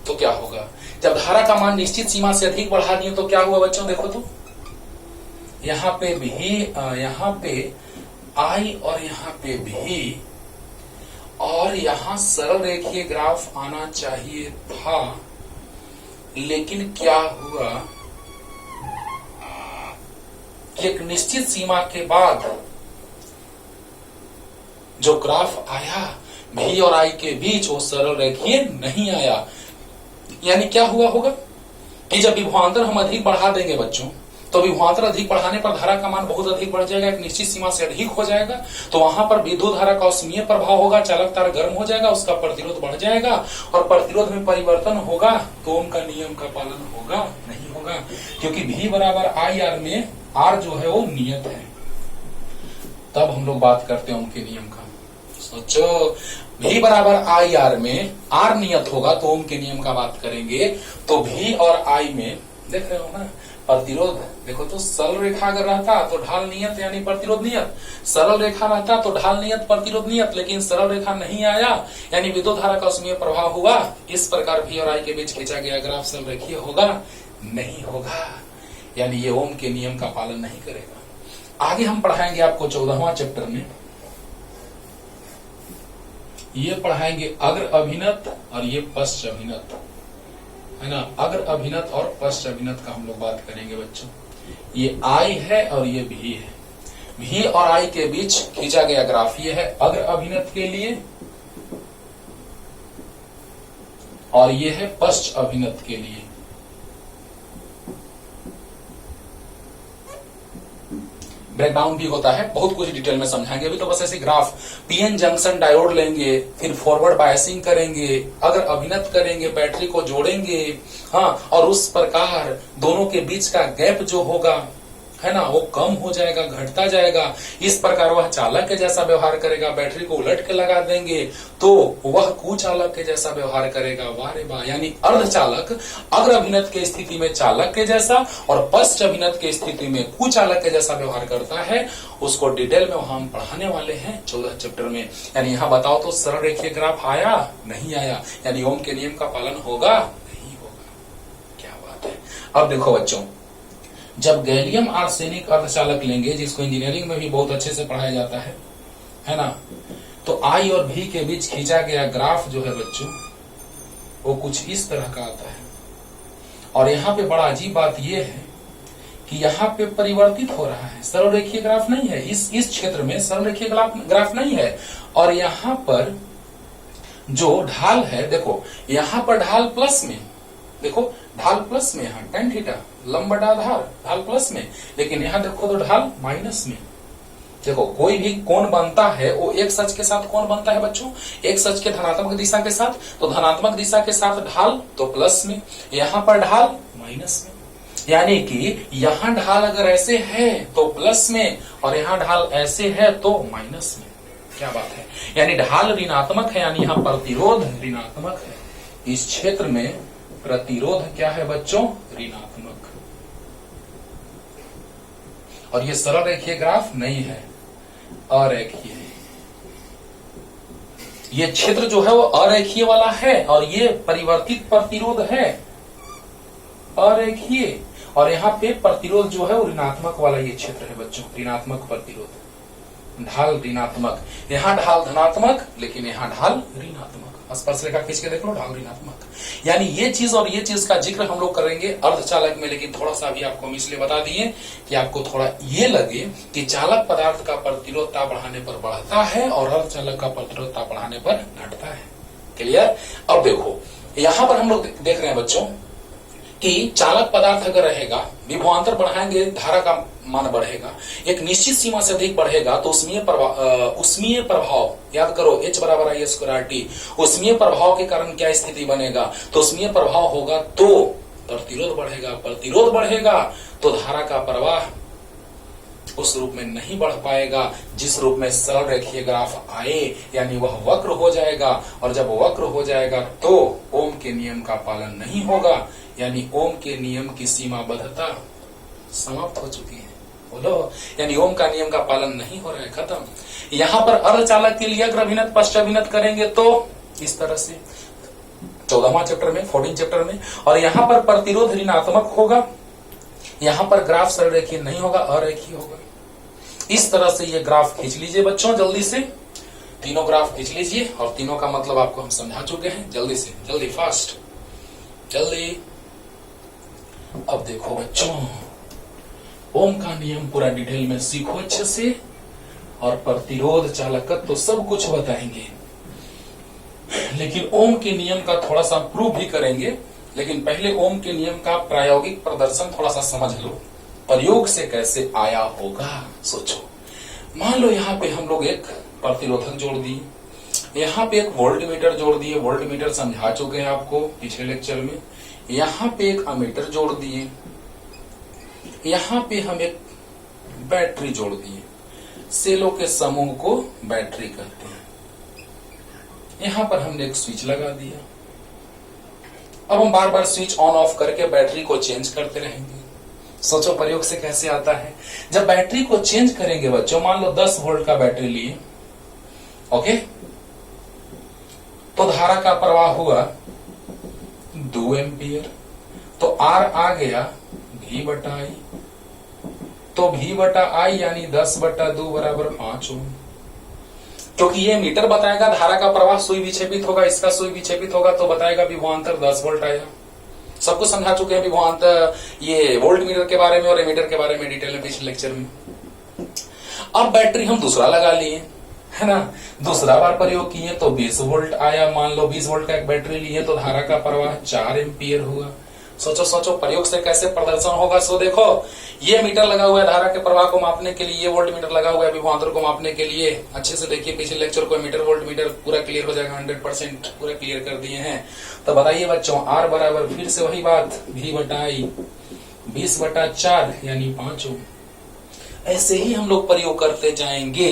तो क्या होगा। जब धारा का मान निश्चित सीमा से अधिक बढ़ा दिए तो क्या हुआ बच्चों, देखो तो यहाँ पे भी, यहाँ पे आई और यहाँ पे भी, और यहाँ सरल रेखीय ग्राफ आना चाहिए था, लेकिन क्या हुआ कि एक निश्चित सीमा के बाद जो ग्राफ आया भी और आई के बीच वो सरल रेखीय नहीं आया। यानी क्या हुआ होगा कि जब विभवांतर हम अधिक बढ़ा देंगे बच्चों, तो विभवांतर अधिक बढ़ाने पर धारा का मान बहुत अधिक बढ़ जाएगा, एक निश्चित सीमा से अधिक हो जाएगा, तो वहां पर विद्युत धारा का औष्मीय प्रभाव होगा, चालक तार गर्म हो जाएगा, उसका प्रतिरोध बढ़ जाएगा, और प्रतिरोध में परिवर्तन होगा तो ओम का नियम का पालन होगा नहीं होगा, क्योंकि V बराबर आई आर में आर जो है वो नियत है। तब हम लोग बात करते हैं ओम के नियम का। सोचो, V बराबर आई आर में आर नियत होगा तो ओम के नियम का बात करेंगे, तो V और I में देख रहे हो ना प्रतिरोध, देखो तो सरल रेखा अगर रहता तो ढाल नियत यानी प्रतिरोध नियत, सरल रेखा रहता तो ढाल नियत प्रतिरोध नियत, लेकिन सरल रेखा नहीं आया यानी विद्युत धारा का उसमें प्रभाव हुआ। इस प्रकार V और I के बीच खींचा गया ग्राफ सरल रेखीय होगा नहीं होगा, यानी ये ओम के नियम का पालन नहीं करेगा। आगे हम पढ़ाएंगे आपको 14वां चैप्टर में, ये पढ़ाएंगे अग्र अभिनत और ये पश्च अभिनत, है ना। अग्र अभिनत और पश्च अभिनत का हम लोग बात करेंगे बच्चों। ये I है और ये V है, V और I के बीच खींचा गया ग्राफ ये है अग्र अभिनत के लिए, और ये है पश्च अभिनत के लिए। ब्रेकडाउन भी होता है, बहुत कुछ डिटेल में समझाएंगे। अभी तो बस ऐसे ग्राफ, पीएन जंक्शन डायोड लेंगे, फिर फॉरवर्ड बायसिंग करेंगे, अगर अभिनत करेंगे, बैटरी को जोड़ेंगे, हाँ, और उस प्रकार दोनों के बीच का गैप जो होगा, है ना, वो कम हो जाएगा, घटता जाएगा। इस प्रकार वह चालक के जैसा व्यवहार करेगा, बैटरी को उलट के लगा देंगे तो वह कुचालक के जैसा व्यवहार करेगा। वाह रे वाह, यानी अर्धचालक अग्र अभिनत के स्थिति में चालक के जैसा और पश्च अभिनत के स्थिति में कुचालक के जैसा व्यवहार करता है। उसको डिटेल में हम पढ़ाने वाले हैं 14 चैप्टर में। यानी यहाँ बताओ तो सरल रेखीय ग्राफ आया नहीं आया, यानी ओम के नियम का पालन होगा नहीं होगा। क्या बात है। अब देखो बच्चों, जब गैलियम आर्सेनिक अर्धचालक लेंगे, जिसको इंजीनियरिंग में भी बहुत अच्छे से पढ़ाया जाता है ना, तो I और V के बीच खींचा गया ग्राफ जो है बच्चों वो कुछ इस तरह का आता है। और यहाँ पे बड़ा अजीब बात ये है कि यहाँ पे परिवर्तित हो रहा है, सरल रेखीय ग्राफ नहीं है, इस क्षेत्र में सरल रेखीय ग्राफ नहीं है। और यहाँ पर जो ढाल है, देखो यहाँ पर ढाल प्लस में, देखो ढाल प्लस में, यहाँ tan थीटा लंबट आधार ढाल प्लस में, लेकिन यहाँ देखो तो ढाल माइनस में। देखो कोई भी कोण बनता है वो एक सच के साथ कोण बनता है बच्चों, एक सच के धनात्मक दिशा के साथ, तो धनात्मक दिशा के साथ ढाल तो प्लस में, यहाँ पर ढाल माइनस में। यानी कि यहाँ ढाल अगर ऐसे है तो प्लस में, और यहाँ ढाल ऐसे है तो माइनस में। क्या बात है, यानी ढाल ऋणात्मक है, यानी यहाँ प्रतिरोध ऋणात्मक है। इस क्षेत्र में प्रतिरोध क्या है बच्चों, ऋणात्मक। और ये सरल रेखीय ग्राफ नहीं है, अरेखीय है। ये क्षेत्र जो है वो अरेखीय वाला है, और ये परिवर्तित प्रतिरोध है अरेखीय, और यहाँ पे प्रतिरोध जो है वो ऋणात्मक वाला ये क्षेत्र है बच्चों, ऋणात्मक प्रतिरोध, ढाल ऋणात्मक। यहाँ ढाल धनात्मक, लेकिन यहाँ ढाल ऋणात्मक। स्पर्श रेखा खींच के देख लो, ढाल ऋणात्मक। यानी ये चीज और ये चीज का जिक्र हम लोग करेंगे अर्धचालक में, लेकिन थोड़ा सा भी आपको हम इसलिए बता दिए कि आपको थोड़ा ये लगे कि चालक पदार्थ का प्रतिरोधता बढ़ाने पर बढ़ता है और अर्धचालक का प्रतिरोधता बढ़ाने पर घटता है। क्लियर। अब देखो यहाँ पर हम लोग देख रहे हैं बच्चों कि चालक पदार्थ अगर रहेगा, विभवांतर बढ़ाएंगे धारा का मान बढ़ेगा, एक निश्चित सीमा से अधिक बढ़ेगा तो उष्मीय प्रभाव याद करो, H बराबर I स्क्वायर RT, उष्मीय प्रभाव के कारण क्या स्थिति बनेगा, तो उष्मीय प्रभाव होगा तो प्रतिरोध बढ़ेगा, प्रतिरोध बढ़ेगा तो धारा का प्रवाह उस रूप में नहीं बढ़ पाएगा जिस रूप में सरल रेखीय ग्राफ आए, यानी वह वक्र हो जाएगा, और जब वक्र हो जाएगा तो ओम के नियम का पालन नहीं होगा, यानी ओम के नियम की सीमाबद्धता समाप्त हो चुकी है। बोलो, यानी ओम का नियम का पालन नहीं हो रहा है, खत्म। यहां पर अर्धचालक के लिए अग्र अभिनत पश्चात अभिनत करेंगे तो इस तरह से 14वां चैप्टर में, 14 चैप्टर में, और यहां पर प्रतिरोध ऋणात्मक होगा, यहां पर ग्राफ सरल रेखीय नहीं होगा, अरेखीय होगा। इस तरह से ये ग्राफ खींच लीजिए बच्चों, जल्दी से तीनों ग्राफ खींच लीजिए, और तीनों का मतलब आपको हम समझा चुके हैं। जल्दी से, जल्दी, फास्ट, जल्दी। अब देखो बच्चों, ओम का नियम पूरा डिटेल में सीखो अच्छे से, और प्रतिरोध, चालकत्व तो सब कुछ बताएंगे, लेकिन ओम के नियम का थोड़ा सा प्रूफ भी करेंगे। लेकिन पहले ओम के नियम का प्रायोगिक प्रदर्शन थोड़ा सा समझ लो, प्रयोग से कैसे आया होगा। सोचो, मान लो यहाँ पे हम लोग एक प्रतिरोधक जोड़ दिए, यहाँ पे एक वोल्टमीटर जोड़ दिए, वोल्टमीटर समझा चुके हैं आपको पिछले लेक्चर में। यहाँ पे एक अमीटर जोड़ दिए, यहाँ पे हम एक बैटरी जोड़ दिए, सेलों के समूह को बैटरी कहते हैं। यहाँ पर हमने एक स्विच लगा दिया, अब हम बार बार स्विच ऑन ऑफ करके बैटरी को चेंज करते रहेंगे। सोचो प्रयोग से कैसे आता है। जब बैटरी को चेंज करेंगे बच्चों, मान लो 10 वोल्ट का बैटरी लिए, ओके, तो धारा का प्रवाह हुआ 2 एम्पियर, तो R आ गया V बटा I, तो V बटा I यानी 10 बटा 2 बराबर 5 ओम। क्योंकि ये मीटर बताएगा धारा का प्रवाह सुई विक्षेपित होगा, इसका सुई विक्षेपित होगा तो बताएगा विभवांतर 10 वोल्ट आया। सब कुछ समझा चुके हैं विभवांतर, ये वोल्ट मीटर के बारे में और एमीटर के बारे में डिटेल में पिछले लेक्चर में। अब बैटरी हम दूसरा लगा लिए, है ना, दूसरा बार प्रयोग किए तो 20 वोल्ट आया। मान लो 20 वोल्ट का एक बैटरी लिए तो धारा का प्रवाह 4 एम्पियर हुआ। सोचो सोचो प्रयोग से कैसे प्रदर्शन होगा। सो देखो, ये मीटर लगा हुआ है धारा के प्रवाह को मापने के लिए, ये वोल्ट मीटर लगा हुआ है विभवांतर को मापने के लिए। अच्छे से देखिए पिछले लेक्चर को, मीटर वोल्ट मीटर पूरा क्लियर हो जाएगा, 100% पूरा क्लियर कर दिए हैं। तो बताइए बच्चों, R बराबर फिर से वही बात, V बटा I 20 बटा 4 यानी 5 ओम। ऐसे ही हम लोग प्रयोग करते जाएंगे।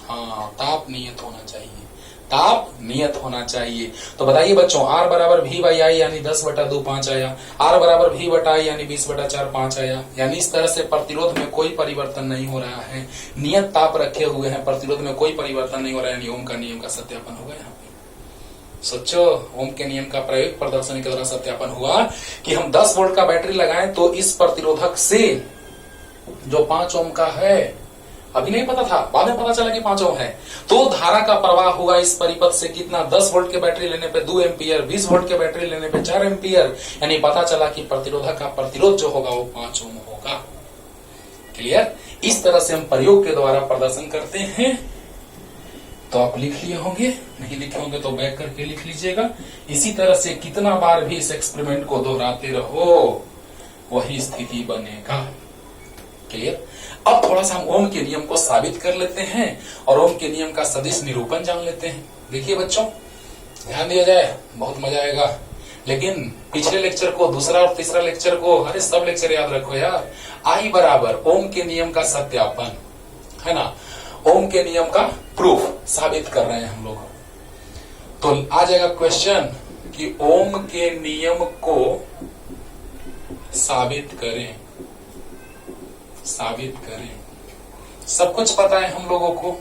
हाँ, ताप नियत होना चाहिए, ताप नियत होना चाहिए। तो बताइए बच्चों, R बराबर V बाई I यानी 10 बटा 2 5 आया, R बराबर V बटा I यानी 20 बटा 4 5 आया। यानी इस तरह से प्रतिरोध में कोई परिवर्तन नहीं हो रहा है, नियत ताप रखे हुए हैं, प्रतिरोध में कोई परिवर्तन नहीं हो रहा है, यानी ओम का नियम का सत्यापन होगा यहाँ पे। सोचो, ओम के नियम का प्रयोग प्रदर्शन के द्वारा सत्यापन हुआ कि हम 10 वोल्ट का बैटरी लगाएं तो इस प्रतिरोधक से जो 5 ओम का है, अभी नहीं पता था, बाद में पता चला कि 5 ओम है, तो धारा का प्रवाह हुआ इस परिपथ से कितना, 10 वोल्ट के बैटरी लेने पे 2 एम्पियर, 20 वोल्ट के बैटरी लेने पे 4 एम्पियर। यानी पता चला कि प्रतिरोधक का प्रतिरोध जो होगा वो 5 ओम होगा। क्लियर। इस तरह से हम प्रयोग के द्वारा प्रदर्शन करते हैं। तो आप लिख लिए होंगे, नहीं लिखे होंगे तो बैक करके लिख लीजिएगा। इसी तरह से कितना बार भी इस एक्सपेरिमेंट को दोहराते रहो, वही स्थिति बनेगा। क्लियर। अब थोड़ा सा हम ओम के नियम को साबित कर लेते हैं और ओम के नियम का सदिश निरूपण जान लेते हैं। देखिए बच्चों, ध्यान दिया जाए, बहुत मजा आएगा। लेकिन पिछले लेक्चर को, दूसरा और तीसरा लेक्चर को, अरे सब लेक्चर याद रखो यार। I बराबर ओम के नियम का सत्यापन, है ना, ओम के नियम का प्रूफ साबित कर रहे हैं हम लोग। तो आ जाएगा क्वेश्चन कि ओम के नियम को साबित करें, साबित करें। सब कुछ पता है हम लोगों को,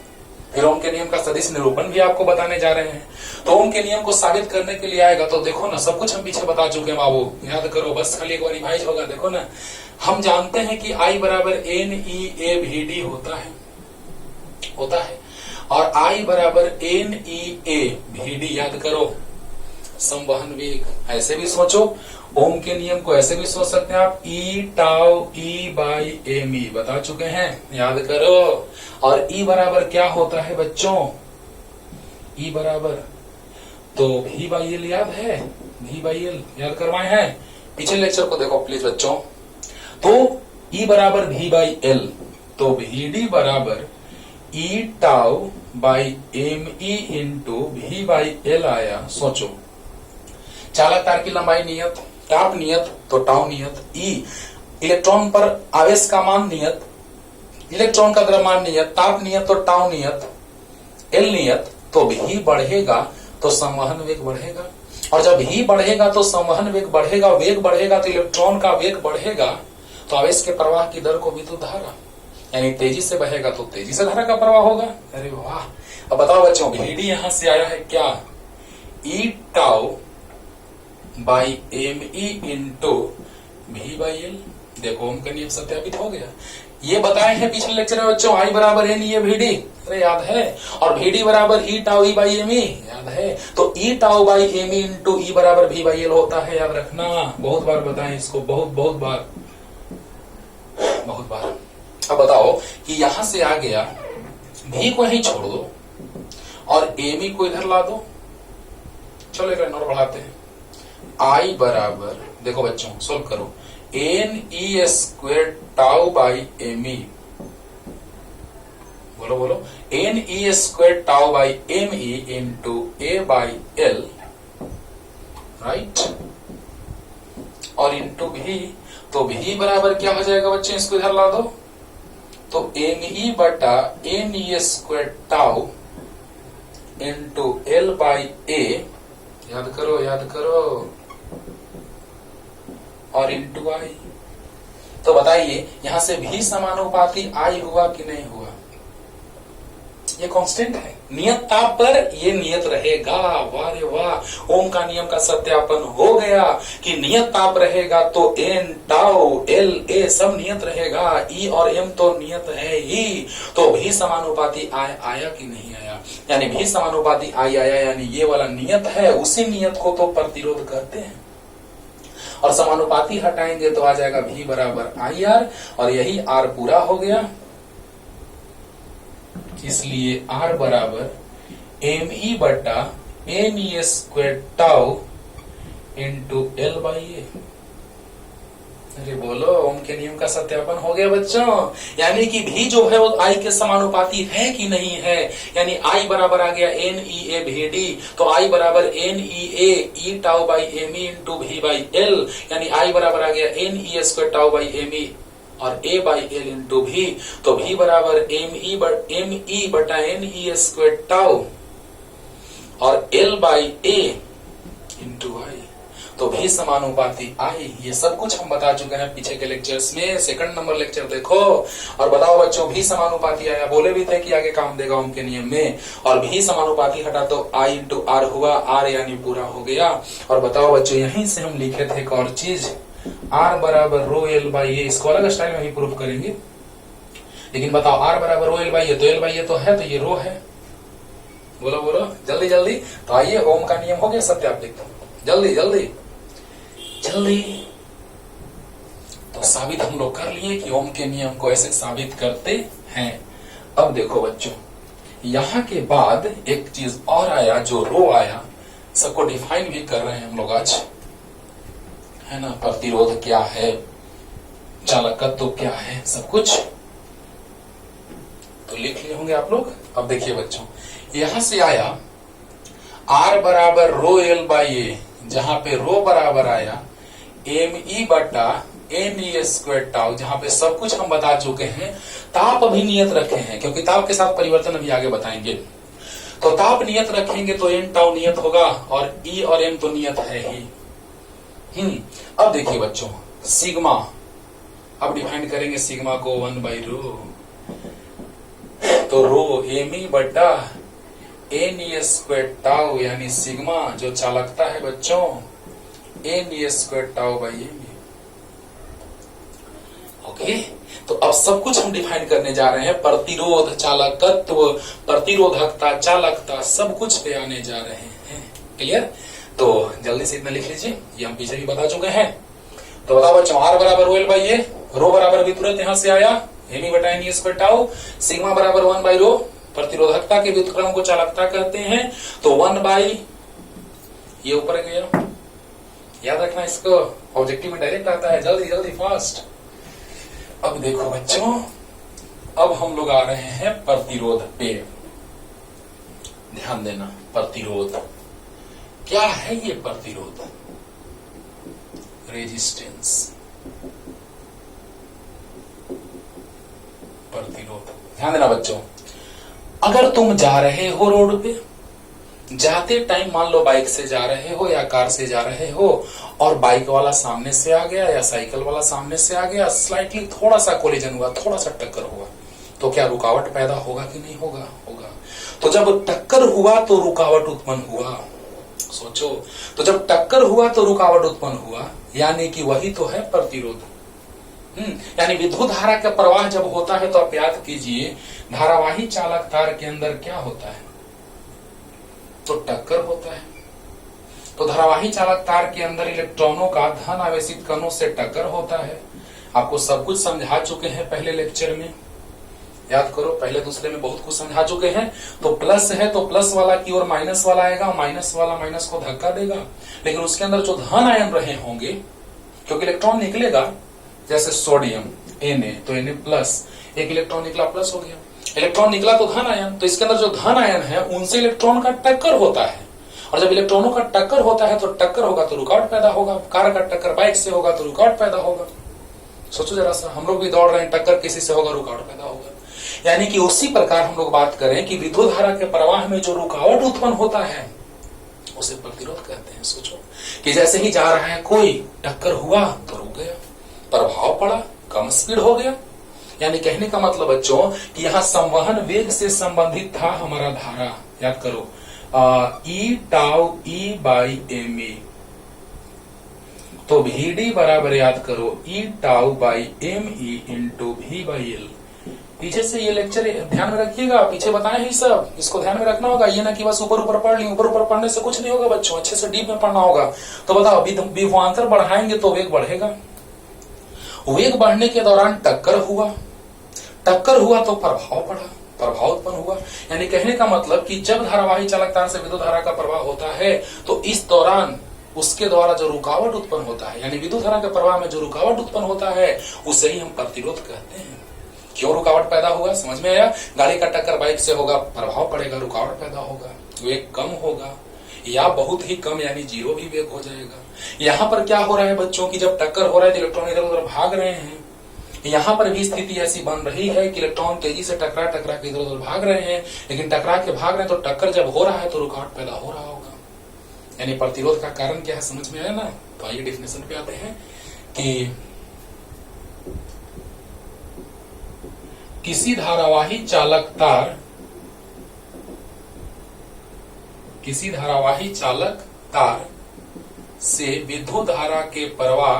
फिर ओम के नियम का सदिश निरूपण भी आपको बताने जा रहे हैं। तो ओम के नियम को साबित करने के लिए आएगा तो देखो ना, सब कुछ हम पीछे बता चुके हैं बाबू, याद करो, बस खाली एक बार रिवाइज होगा। देखो ना, हम जानते हैं कि I बराबर NEAVD होता है और I बराबर NEAVD याद करो, संवहन वेग। ऐसे भी सोचो, ओम के नियम को ऐसे भी सोच सकते हैं आप, E tau E by ME बता चुके हैं, याद करो। और E बराबर क्या होता है बच्चों, E बराबर तो V बाई L याद है, V बाई L याद करवाए हैं, पिछले लेक्चर को देखो प्लीज बच्चों। तो E बराबर V बाई एल, तो VD बराबर E tau by ME into V by L आया। सोचो, चालक तार की लंबाई नियत, ताप नियत तो टाउ नियत, E इलेक्ट्रॉन पर आवेश का मान नियत, इलेक्ट्रॉन का द्रव्यमान नियत, ताप नियत तो टाउ नियत, L नियत। तो V बढ़ेगा तो संवहन वेग बढ़ेगा, और जब V बढ़ेगा तो संवहन वेग बढ़ेगा, वेग बढ़ेगा तो इलेक्ट्रॉन का वेग बढ़ेगा, तो आवेश के प्रवाह की दर को विद्युत धारा, यानी तेजी से बहेगा तो तेजी से धारा का प्रवाह होगा। अरे वाह। अब बताओ बच्चों, VD यहां से आया है क्या, E tau by ME into V by L. देखो ओम का नियम सत्यापित हो गया। ये बताए हैं पिछले लेक्चर में बच्चों, I बराबर है नहीं, ये VD, अरे याद है, और VD बराबर E tau E by ME, याद है। तो E tau by ME into E बराबर V बाई एल होता है, याद रखना। बहुत बार बताएं इसको, बहुत बार। अब बताओ कि यहां से आ गया, V को यहीं छोड़ दो और ME को इधर ला दो। चलो एक और बढ़ाते हैं। I बराबर, देखो बच्चों सोल्व करो, NE square tau by ME, बोलो NE square tau by ME into A by L, right, और इंटू V। तो V बराबर क्या हो जाएगा बच्चों, इसको इधर ला दो, तो ME बटा NE square tau into L by A, याद करो, और इंटू I। तो बताइए यहां से V समानुपाती I हुआ कि नहीं हुआ? ये कांस्टेंट है, नियत ताप पर ये नियत रहेगा। वाह रे वाह, ओम का नियम का सत्यापन हो गया कि नियत ताप रहेगा तो N टाउ L A सब नियत रहेगा, E और M तो नियत है ही। तो V समानुपाती I आया कि नहीं आया, यानी V समानुपाती I आया, यानी ये वाला नियत है, उसी नियत को तो प्रतिरोध कहते हैं। और समानुपाती हटाएंगे तो आ जाएगा V बराबर IR, और यही R पूरा हो गया। इसलिए R बराबर ME बटा NE square tau into L by A. अरे बोलो, ओम के नियम का सत्यापन हो गया बच्चों। यानी कि V जो है वो I के समानुपाती है कि नहीं है, यानी I बराबर आ गया NEA VD, तो I बराबर NEA E tau by ME into V by L, यानी I बराबर आ गया NE square tau by ME और A by L into V। तो V बराबर ME बटा NE स्क्वायर टाउ और L by A into I। तो V समानुपाती I, ये सब कुछ हम बता चुके हैं पीछे के लेक्चर्स में। सेकंड नंबर लेक्चर देखो और बताओ बच्चों, V समानुपाती आया, बोले भी थे कि आगे काम देगा ओम के नियम में, और V समानुपाती हटा तो I इंटू R हुआ, R यानी पूरा हो गया। और बताओ बच्चों, यहीं से हम लिखे थे एक और चीज, R बराबर रो L बाई ए, इसको अलग स्टाइल में भी प्रूफ करेंगे, लेकिन बताओ R बराबर रो L बाई ए, तो L बाई ए तो है, तो ये रो है। बोलो जल्दी। तो आइए, ओम का नियम हो गया सत्यापित, जल्दी। तो साबित हम लोग कर लिए कि ओम के नियम को ऐसे साबित करते हैं। अब देखो बच्चों, यहां के बाद एक चीज और आया, जो रो आया, सबको डिफाइन भी कर रहे हैं हम लोग आज, है ना। प्रतिरोध क्या है, चालकत्व क्या है, सब कुछ तो लिख लिए होंगे आप लोग। अब देखिए बच्चों, यहां से आया R बराबर रो L बाई ए, जहां पे रो बराबर आया ME बटा NE स्क्वायर टाउ, जहां पे सब कुछ हम बता चुके हैं। ताप अभी नियत रखे हैं, क्योंकि ताप के साथ परिवर्तन अभी आगे बताएंगे। तो ताप नियत रखेंगे तो N टाउ नियत होगा, और E और M तो नियत है ही। अब देखिए बच्चों, सिग्मा, अब डिफाइन करेंगे सिग्मा को 1 बाई रो। तो रो ME बटा NE स्क्वायर टाउ, यानी सिग्मा जो चालकता है बच्चों, NE square tau by ME। Okay, तो अब सब कुछ हम डिफाइन करने जा रहे हैं। प्रतिरोध, चालकत्व, प्रतिरोधकता, चालकता, सब कुछ पे आने जा रहे हैं। क्लियर? तो जल्दी से इतना लिख लीजिए, ये हम पीछे भी बता चुके हैं। तो बताओ बच्चों, R बराबर रो L बाई ए, रो बराबर भी तुरंत यहां से आया ME बटा NE स्क्वायर टाउ, सिग्मा बराबर 1 बाई रो, प्रतिरोधकता के व्युत्क्रम को चालकता कहते हैं, तो 1 बाई ये ऊपर गया, याद रखना इसको। ऑब्जेक्टिव में डायरेक्ट आता है, जल्दी जल्दी फास्ट। अब देखो बच्चों, अब हम लोग आ रहे हैं प्रतिरोध पे। ध्यान देना, प्रतिरोध क्या है? ये प्रतिरोध रेजिस्टेंस, प्रतिरोध। ध्यान देना बच्चों, अगर तुम जा रहे हो रोड पे, जाते टाइम मान लो बाइक से जा रहे हो या कार से जा रहे हो और बाइक वाला सामने से आ गया या साइकिल वाला सामने से आ गया, स्लाइटली थोड़ा सा कोलिजन हुआ, थोड़ा सा टक्कर हुआ, तो क्या रुकावट पैदा होगा कि नहीं होगा? होगा। तो जब टक्कर हुआ तो रुकावट उत्पन्न हुआ। सोचो, तो जब टक्कर हुआ तो रुकावट उत्पन्न हुआ, यानी कि वही तो है प्रतिरोध। यानी विद्युत धारा का प्रवाह जब होता है तो आप याद कीजिए, धारावाही चालक तार के अंदर क्या होता है? तो टक्कर होता है। तो धारावाही चालक तार के अंदर इलेक्ट्रॉनों का धन आवेशित कणों से टक्कर होता है। आपको सब कुछ समझा चुके हैं पहले लेक्चर में, याद करो, पहले दूसरे में बहुत कुछ समझा चुके हैं। तो प्लस है तो प्लस वाला की ओर माइनस वाला आएगा, माइनस वाला माइनस को धक्का देगा, लेकिन उसके अंदर जो धन आयन रहे होंगे, क्योंकि इलेक्ट्रॉन निकलेगा, जैसे सोडियम Na, तो Na प्लस, एक इलेक्ट्रॉन निकला प्लस हो गया, इलेक्ट्रॉन निकला तो धन आयन, तो इसके अंदर जो धन आयन है उनसे इलेक्ट्रॉन का टक्कर होता है, और जब इलेक्ट्रॉनों का टक्कर होता है तो टक्कर होगा तो रुकावट पैदा होगा। कार का टक्कर बाइक से होगा तो रुकावट पैदा होगा। सोचो जरा सा, हम लोग भी दौड़ रहे हैं, टक्कर किसी से होगा, रुकावट पैदा होगा। यानी कि उसी प्रकार हम लोग बात करें कि विद्युत धारा के प्रवाह में जो रुकावट उत्पन्न होता है उसे प्रतिरोध कहते हैं। सोचो कि जैसे ही जा रहा है कोई, टक्कर हुआ तो रुक गया, प्रभाव पड़ा, कम स्पीड हो गया। यानी कहने का मतलब बच्चों कि यहाँ संवहन वेग से संबंधित था हमारा धारा। याद करो, E tau E by M A, तो वी डी बराबर याद करो E tau by M E into V by L. पीछे से ये लेक्चर ध्यान में रखिएगा, पीछे बताए ही सब, इसको ध्यान में रखना होगा। ये ना कि बस ऊपर ऊपर पढ़ ली, ऊपर ऊपर पढ़ने से कुछ नहीं होगा बच्चों, अच्छे से डीप में पढ़ना होगा। तो बताओ, विभवांतर बढ़ाएंगे तो वेग बढ़ेगा, वेग बढ़ने के दौरान टक्कर हुआ, टक्कर हुआ तो प्रभाव पड़ा, प्रभाव उत्पन्न हुआ। यानी कहने का मतलब कि जब धारावाही चालक तार से विद्युत धारा का प्रवाह होता है तो इस दौरान उसके द्वारा जो रुकावट उत्पन्न होता है, यानी विद्युत धारा के प्रवाह में जो रुकावट उत्पन्न होता है उसे ही हम प्रतिरोध कहते हैं। क्यों रुकावट पैदा होगा, समझ में आया? गाड़ी का टक्कर बाइक से होगा, प्रभाव पड़ेगा, रुकावट पैदा होगा, वेग कम होगा या बहुत ही कम, यानी जीरो भी वेग हो जाएगा। यहाँ पर क्या हो रहा है बच्चों की जब टक्कर हो रहा है तो इलेक्ट्रॉन इधर उधर भाग रहे हैं। यहाँ पर भी स्थिति ऐसी बन रही है कि इलेक्ट्रॉन तेजी से टकरा टकरा के इधर उधर भाग रहे हैं, लेकिन टकरा के भाग रहे हैं तो टक्कर जब हो रहा है तो रुकावट पैदा हो रहा होगा। यानी प्रतिरोध का कारण क्या है, समझ में आया ना? तो आइए डेफिनेशन पे आते हैं कि किसी धारावाही चालक तार, किसी धारावाही चालक तार से विद्युत धारा के प्रवाह,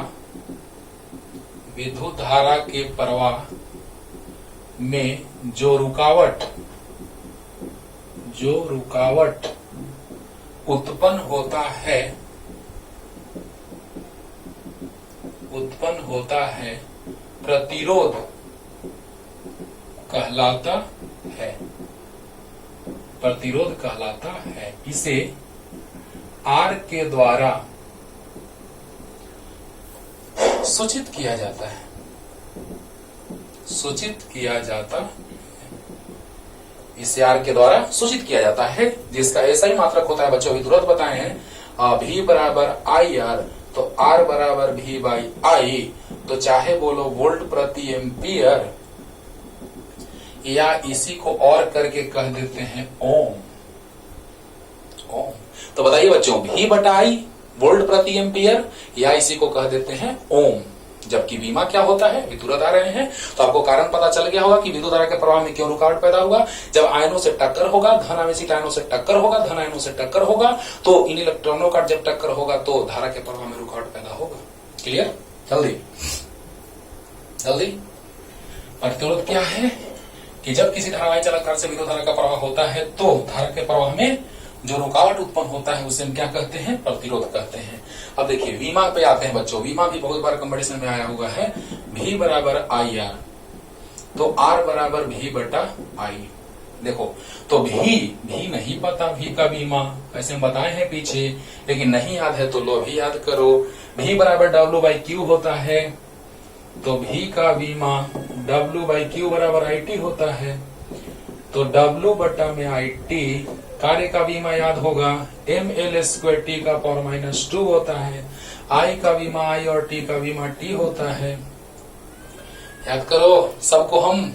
विद्युत धारा के प्रवाह में जो रुकावट उत्पन्न होता है प्रतिरोध कहलाता है, प्रतिरोध कहलाता है। इसे R के द्वारा सूचित किया जाता है, सूचित किया जाता है, इसे R के द्वारा सूचित किया जाता है, जिसका ऐसा ही मात्रक होता है बच्चों, अभी तुरंत बताए हैं, V बराबर आई आर, तो R बराबर V बाई आई, तो चाहे बोलो वोल्ट प्रति एम्पियर या इसी को और करके कह देते हैं ओम। ओम, तो बताइए बच्चों, V बटा आई वोल्ट प्रति एम्पियर या इसी को कह देते हैं ओम। जबकि बीमा क्या होता है, विद्युत आ रहे हैं, तो आपको कारण पता चल गया होगा कि विद्युत धारा के प्रवाह में क्यों रुकावट पैदा हुआ। जब आयनों से टक्कर होगा, धन आवेशित आयनों से टक्कर होगा, धन आयनों से टक्कर होगा, तो इन इलेक्ट्रॉनों का जब टक्कर होगा तो धारा के प्रवाह में रुकावट पैदा होगा। क्लियर? जल्दी जल्दी। प्रतिरोध क्या है कि जब किसी धारावाही चालक तार से विद्युत धारा का प्रवाह होता है तो धारा के प्रवाह में जो रुकावट उत्पन्न होता है उसे हम क्या कहते हैं, प्रतिरोध कहते हैं। अब देखिए वीमा पे आते हैं बच्चों, वीमा भी बहुत बार कंपटीशन में आया हुआ है। V बराबर आई आर, तो R बराबर V बटा आई, देखो, तो भी नहीं पता, भी का बीमा ऐसे हम बताए हैं पीछे, लेकिन नहीं याद है तो लो भी याद करो। भी बराबर W/Q होता है, तो भी का बीमा W/Q बराबर IT होता है। तो W बटा में IT, कार्य का बीमा याद होगा ml² T का पावर -2 होता है। I का बीमा I और T का बीमा T होता है। याद करो, सबको हम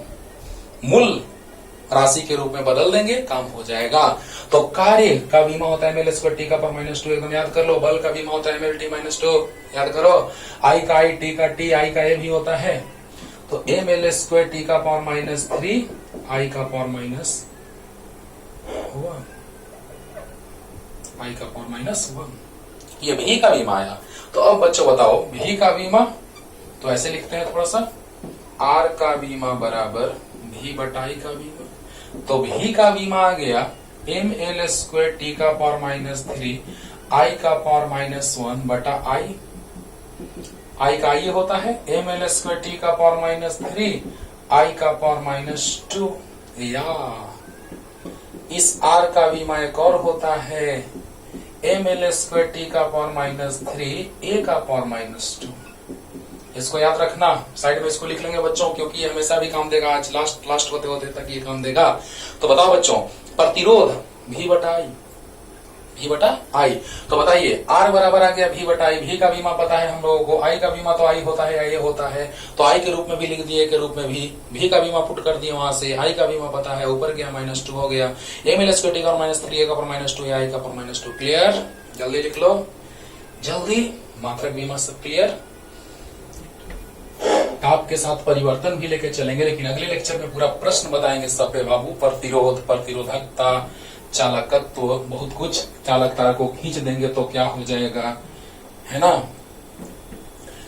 मूल राशि के रूप में बदल देंगे, काम हो जाएगा। तो कार्य का बीमा होता है ml² T का पावर -2, एकदम याद कर लो। बल का बीमा होता है ml/T -2, याद करो। I का I, T का T, I का A भी होता है। तो ml² T का पावर -3, I का पावर -1, I का पावर -1, ये भी का बीमा आया। तो अब बच्चों बताओ, भी का बीमा तो ऐसे लिखते हैं थोड़ा सा, R का बीमा बराबर भी बटा I का बीमा। तो भी का बीमा आ गया ml² T का पावर -3, I का पावर -1 बटा I का ये होता है ml² T का पावर -3, I का पावर -2, या इस R का बीमा एक और होता है ml² T का पावर -3, A का पावर -2। इसको याद रखना, साइड में इसको लिख लेंगे बच्चों, क्योंकि ये हमेशा भी काम देगा। आज लास्ट होते होते तक ये काम देगा। तो बताओ बच्चों, प्रतिरोध भी बटा I, तो बताइए R बराबर आ गया भी बटा I। भी का बीमा पता है हम लोगों को, I का बीमा तो I होता है, ये होता है, तो I के रूप में भी लिख दिए, के रूप में भी का बीमा पुट कर दिए वहां से। I का बीमा पता है, ऊपर गया -2 हो गया, ml² T का -3, A का पावर -2, I का पावर -2। क्लियर? जल्दी लिख लो, जल्दी। मात्रक बीमा सब क्लियर। आपके साथ परिवर्तन भी लेके चलेंगे, लेकिन अगले लेक्चर में पूरा प्रश्न बताएंगे सब पे बाबू। प्रतिरोध, प्रतिरोधकता, चालकत्व, बहुत कुछ। चालक तार को खींच देंगे तो क्या हो जाएगा, है ना।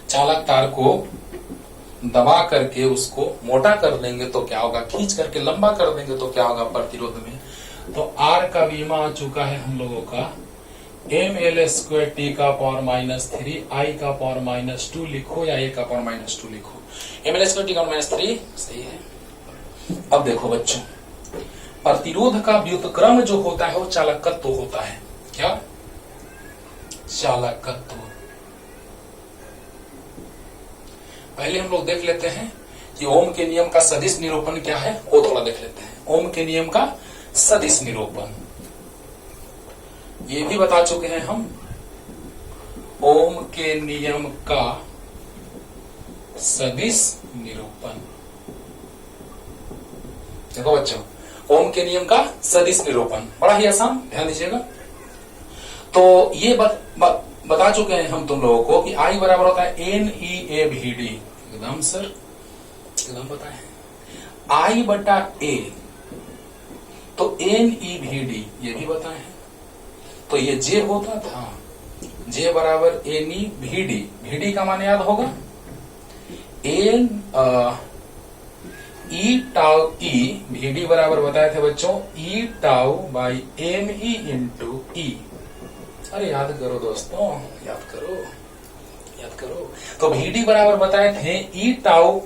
चालक तार को दबा करके उसको मोटा कर देंगे तो क्या होगा, खींच करके लंबा कर देंगे तो क्या होगा प्रतिरोध में। तो R का बीमा आ चुका है हम लोगों का ml² T का पावर -3, I का पावर -2 लिखो, या A का पावर -2 लिखो। ml² T का पावर -3 सही है। अब देखो बच्चों, प्रतिरोध का व्युत्क्रम जो होता है वो चालकत्व होता है। क्या? चालकत्व। पहले हम लोग देख लेते हैं कि ओम के नियम का सदिश निरूपण क्या है, वो थोड़ा देख लेते हैं। ओम के नियम का सदिश निरूपण ये भी बता चुके हैं हम। ओम के नियम का सदिश निरूपण, देखो बच्चों, ओम के नियम का सदिश निरूपण बड़ा ही आसान, ध्यान दीजिएगा। तो ये बता चुके हैं हम तुम लोगों को कि I बराबर होता है NeAVD, एकदम सर, एकदम पता है। I बटा A, तो NeVD ये भी बताए हैं। तो ये J होता था, J बराबर NeVD, VD का मान याद होगा E टाउ E, VD बराबर बताए थे बच्चों E tau by ME into E। अरे याद करो दोस्तों, याद करो, याद करो। तो VD बराबर बताए थे E tau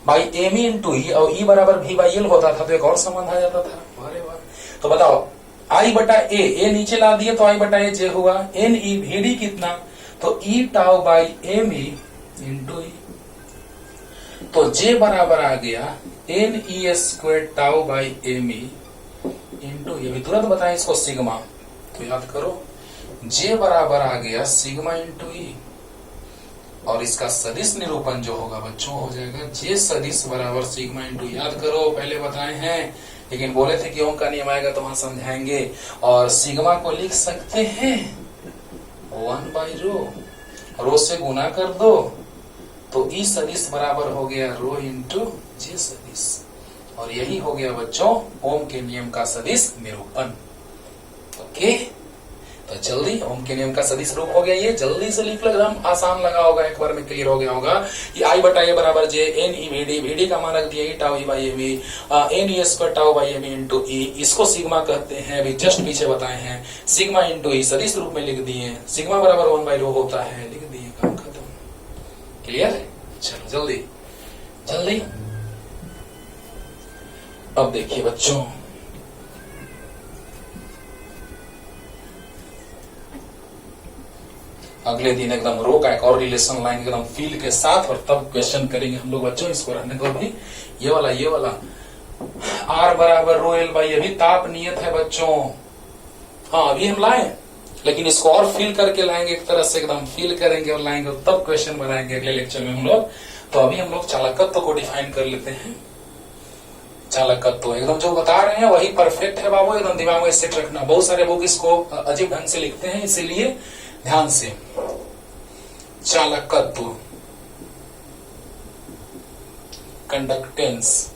by ME into E, और E बराबर V बाई L होता था, तो एक और संबंध आ जाता था। अरे वाह। तो बताओ I बटा A नीचे ला दिए तो I बटा A J होगा। NeVD कितना, तो E tau by ME into E। तो J बराबर आ गया Ne² tau by ME into, ये भी तुरंत बताएं इसको, सिग्मा। तो याद करो, J बराबर आ गया सिग्मा इंटू E, और इसका सदिश निरूपण जो होगा बच्चों हो जाएगा J सदिश बराबर सिग्मा इंटू। याद करो, पहले बताए हैं, लेकिन बोले थे कि ओम का नियम आएगा तो वहां समझाएंगे। और सिग्मा को लिख सकते हैं 1 बाई रो से गुना कर दो, तो E सदिश बराबर हो गया रो इंटू J सदिश, और यही हो गया बच्चों ओम के नियम का सदिश निरूपण। ओके, तो जल्दी ओम के नियम का सदिश रूप हो गया, ये जल्दी से लिख लो, एकदम आसान लगा होगा, एक बार में क्लियर हो गया होगा कि I बटा A बराबर J NeVD, VD का मान रख दिया E tau E by ME, Ne² tau by ME into E। इसको सिग्मा कहते हैं, अभी जस्ट पीछे बताए हैं, सिग्मा इंटू E सदिश रूप में लिख दिए। सिग्मा बराबर 1 बाई रो होता है, लिख दिए, काम खत्म। क्लियर? चलो जल्दी जल्दी। अब देखिए बच्चों, अगले दिन एकदम रो का एक और रिलेशन लाइन एकदम फील के साथ, और तब क्वेश्चन करेंगे हम लोग बच्चों। इसको रहने दो अभी, ये वाला आर बराबर रो एल बाई, अभी ताप नियत है बच्चों। हाँ अभी हम लाए, लेकिन इसको और फील करके लाएंगे, एक तरह से एकदम फील करेंगे और लाएंगे, तब क्वेश्चन बनाएंगे अगले लेक्चर में हम लोग। तो अभी हम लोग चालकत्व को डिफाइन कर लेते हैं। चालकत्व एकदम जो बता रहे हैं वही परफेक्ट है बाबू, एकदम दिमाग में सेट रखना। बहुत सारे बुक इसको अजीब ढंग से लिखते हैं, इसीलिए ध्यान से। चालकत्व, कंडक्टेंस,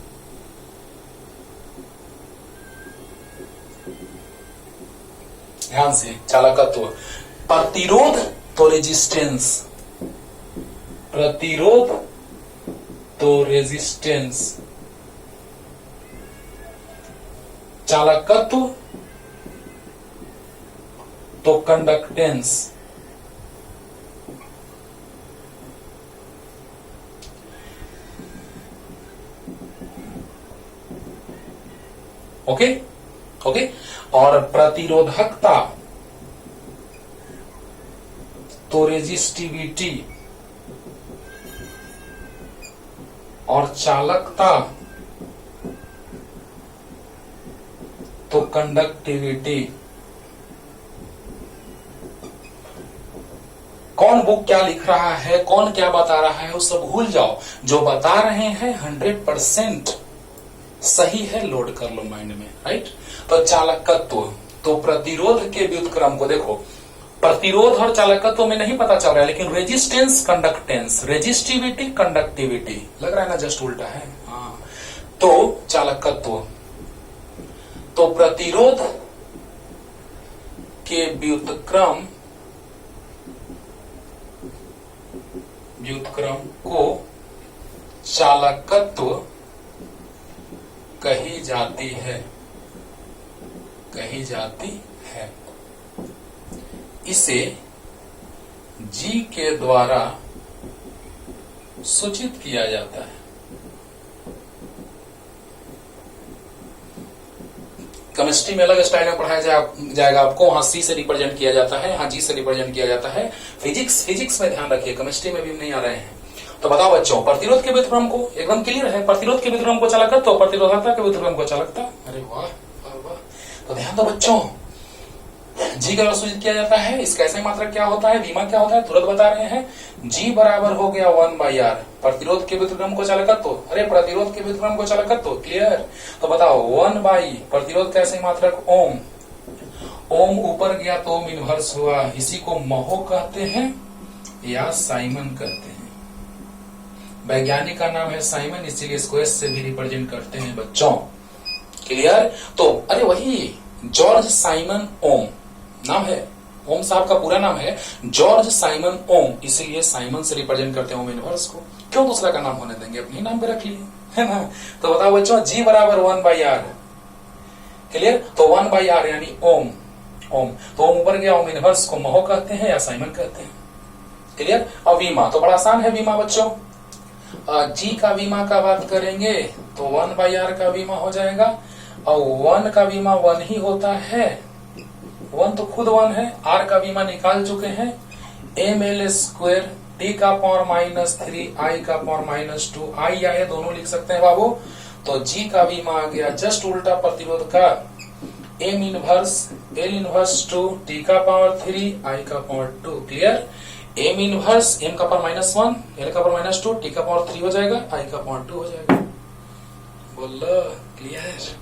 ध्यान से। चालकत्व, प्रतिरोध तो रेजिस्टेंस, प्रतिरोध तो रेजिस्टेंस, चालकत्व तो कंडक्टेंस, ओके ओके। और प्रतिरोधकता तो रेजिस्टिविटी, और चालकता तो कंडक्टिविटी। कौन बुक क्या लिख रहा है, कौन क्या बता रहा है, वो सब भूल जाओ। जो बता रहे हैं 100% सही है, लोड कर लो माइंड में, राइट। तो चालकत्व तो प्रतिरोध के व्युत्क्रम को देखो, प्रतिरोध और चालकत्व में नहीं पता चल रहा है, लेकिन रेजिस्टेंस कंडक्टेंस, रेजिस्टिविटी कंडक्टिविटी, लग रहा है ना जस्ट उल्टा है। हाँ तो चालकत्व तो प्रतिरोध के व्युत्क्रम को चालकत्व कही जाती है, कही जाती है। इसे जी के द्वारा सूचित किया जाता है। केमिस्ट्री में अलग स्टाइल में पढ़ाया जाएगा आपको, वहां सी से रिप्रेजेंट किया जाता है, यहाँ जी से रिप्रेजेंट किया जाता है। फिजिक्स में ध्यान रखिए, केमिस्ट्री में भी नहीं आ रहे हैं। तो बताओ बच्चों, प्रतिरोध के व्युत्क्रम को एकदम क्लियर है, प्रतिरोध के व्युत्क्रम को चालकत्व, तो प्रतिरोधकता के व्युत्क्रम को चालकता। अरे वाह वाह वाह। तो ध्यान दो बच्चों, जी का सूचित किया जाता है, इसका ऐसे मात्रक क्या होता है, बीमा क्या होता है, तुरंत बता रहे हैं। जी बराबर हो गया 1/r, प्रतिरोध के व्युत्क्रम को चालकत्व, अरे प्रतिरोध के व्युत्क्रम को चालकत्व, क्लियर। तो बताओ 1 प्रतिरोध का ऐसे मात्रक ओम, ओम ऊपर गया तो ओम इनवर्स हुआ, इसी को महो कहते हैं या साइमन कहते हैं। वैज्ञानिक का नाम है साइमन, इसीलिए इसको एस से भी रिप्रेजेंट करते हैं बच्चों, क्लियर। तो अरे वही जॉर्ज साइमन ओम नाम है, ओम साहब का पूरा नाम है जॉर्ज साइमन ओम, इसीलिए साइमन से रिप्रेजेंट करते हैं ओम इनवर्स को। क्यों दूसरा का नाम होने देंगे, अपने नाम पे रख लिए, है ना। तो बताओ बच्चों, जी बराबर 1/r, क्लियर। तो 1/r यानी ओम, ओम तो ओम ऊपर गया, ओम इनवर्स को महो कहते हैं या साइमन कहते हैं, क्लियर। और वीमा तो बड़ा आसान है, वीमा बच्चों, जी का वीमा का बात करेंगे तो 1/r का वीमा हो जाएगा, और 1 का बीमा 1 ही होता है, 1 तो खुद 1 है। r का बीमा निकाल चुके हैं, ml² t का पावर -3 i का पावर -2 i या ये दोनों लिख सकते हैं बाबू। तो g का बीमा आ गया जस्ट उल्टा प्रतिरोध का, m inverse l inverse 2 t का पावर 3 i का power 2, clear. m inverse m का पावर -1 l का पावर -2 t का पावर 3 हो जाएगा, i का पावर 2 हो जाएगा, बोलो क्लियर।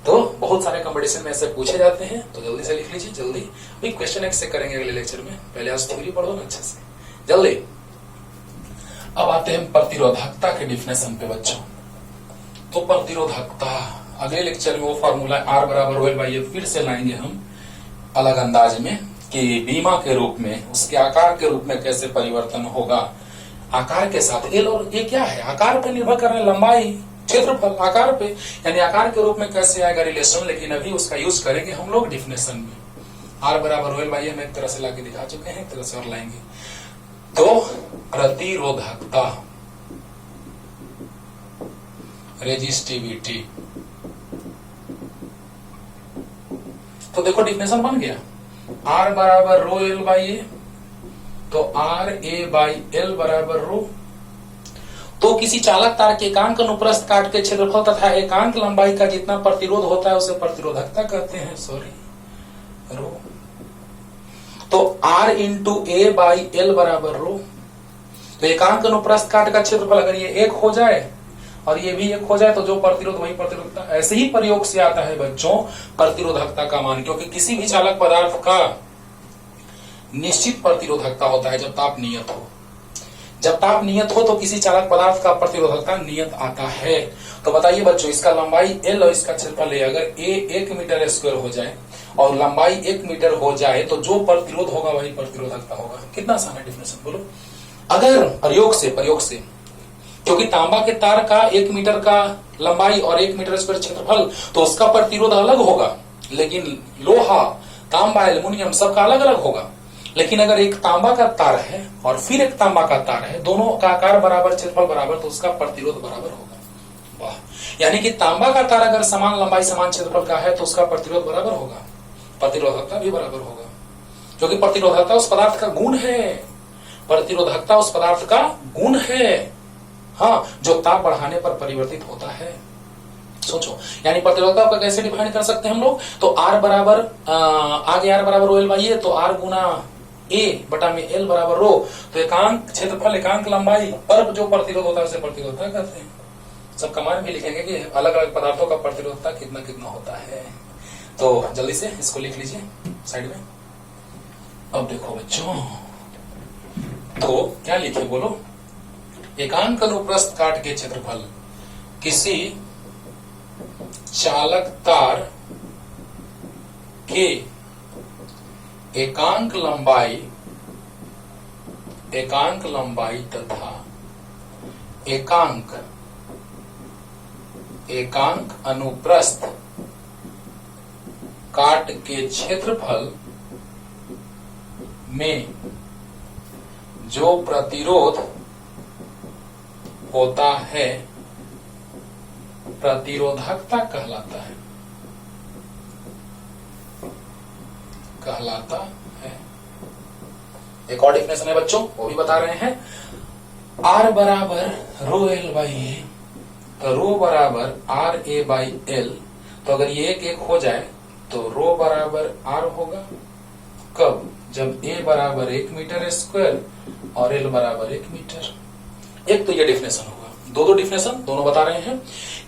तो बहुत सारे कंपटीशन में ऐसे पूछे जाते हैं, तो जल्दी से लिख लीजिए, जल्दी। भी क्वेश्चन एक से करेंगे अगले लेक्चर में, पहले आज थ्योरी पढ़ो ना अच्छे से, जल्दी। अब आते हैं प्रतिरोधकता के डिफिनेशन पे बच्चों। तो प्रतिरोधकता अगले लेक्चर में वो फॉर्मूला R बराबर OL बाई फिर से लाएंगे हम अलग अंदाज में, कि बीमा के रूप में, उसके आकार के रूप में कैसे परिवर्तन होगा। आकार के साथ एल और ए क्या है, आकार पर निर्भर कर रहे, लंबाई क्षेत्रफल आकार पे, यानी आकार के रूप में कैसे आएगा रिलेशन, लेकिन अभी उसका यूज करेंगे हम लोग डिफिनेशन में। R बराबर OL बाई हम एक तरह से लाके दिखा चुके हैं, एक तरह से और लाएंगे। तो प्रतिरोधकता, रेजिस्टिविटी, तो देखो डिफिनेशन बन गया, R बराबर रो एल बाई ए, तो आर ए बाई एल बराबर रो। तो किसी चालक तार के एकांक अनुप्रस्थ काट के क्षेत्रफल तथा एकांक लंबाई का जितना प्रतिरोध होता है उसे प्रतिरोधकता कहते हैं, सॉरी रो। तो R into A by L बराबर रो। तो एकांक अनुप्रस्थ काट का क्षेत्रफल अगर ये एक हो जाए और ये भी एक हो जाए तो जो प्रतिरोध वही प्रतिरोधकता। ऐसे ही प्रयोग से आता है बच्चों प्रतिरोधकता का मान, क्योंकि किसी भी चालक पदार्थ का निश्चित प्रतिरोधकता होता है जब ताप नियत हो। जब ताप नियत हो तो किसी चालक पदार्थ का प्रतिरोधकता नियत आता है। तो बताइए बच्चों, इसका लंबाई एल और इसका क्षेत्रफल ए, अगर ए 1 मीटर स्क्वायर हो जाए और लंबाई 1 मीटर हो जाए तो जो प्रतिरोध होगा वही प्रतिरोधकता होगा। कितना आसान है डेफिनेशन, बोलो। अगर प्रयोग से क्योंकि तांबा के तार का 1 मीटर का लंबाई और 1 मीटर स्क्वायर क्षेत्रफल, तो उसका प्रतिरोध अलग होगा। लेकिन लोहा, तांबा, एल्युमिनियम सबका अलग अलग होगा। लेकिन अगर एक तांबा का तार है और फिर एक तांबा का तार है, दोनों का आकार बराबर, क्षेत्रफल बराबर, तो उसका प्रतिरोध बराबर होगा। वाह, यानी कि तांबा का तार अगर समान लंबाई समान क्षेत्रफल का है तो उसका प्रतिरोध बराबर होगा, प्रतिरोधकता भी बराबर होगा। क्योंकि प्रतिरोधकता उस पदार्थ का गुण है, प्रतिरोधकता उस पदार्थ का गुण है, हाँ, जो ताप बढ़ाने पर परिवर्तित होता है। सोचो, यानी प्रतिरोधकता को कैसे डिफाइन कर सकते हैं हम लोग। तो R बराबर आगे R बराबर रो एल बाई ए, तो R गुना ए बटा में एल बराबर रो। तो एकांक क्षेत्रफल एकांक लंबाई पर जो प्रतिरोध होता है उसे प्रतिरोधकता कहते हैं। सबका मान भी लिखेंगे कि अलग अलग पदार्थों का प्रतिरोधकता कितना कितना होता है। तो जल्दी से इसको लिख लीजिए साइड में। अब देखो बच्चों, तो क्या लिखे बोलो। एकांक अनुप्रस्थ काट के क्षेत्रफल किसी चालक तार के एकांक लंबाई तथा एकांक अनुप्रस्थ काट के क्षेत्रफल में जो प्रतिरोध होता है प्रतिरोधकता कहलाता है। एक और डेफिनेशन है बच्चों, वो भी बता रहे हैं। R बराबर रो एल बाई ए, तो रो बराबर आर ए बाई एल। तो अगर ये एक हो जाए तो रो बराबर R होगा। कब? जब ए बराबर 1 मीटर स्क्वायर और एल बराबर 1 मीटर। एक तो ये डेफिनेशन होगा। दो डेफिनेशन दोनों बता रहे हैं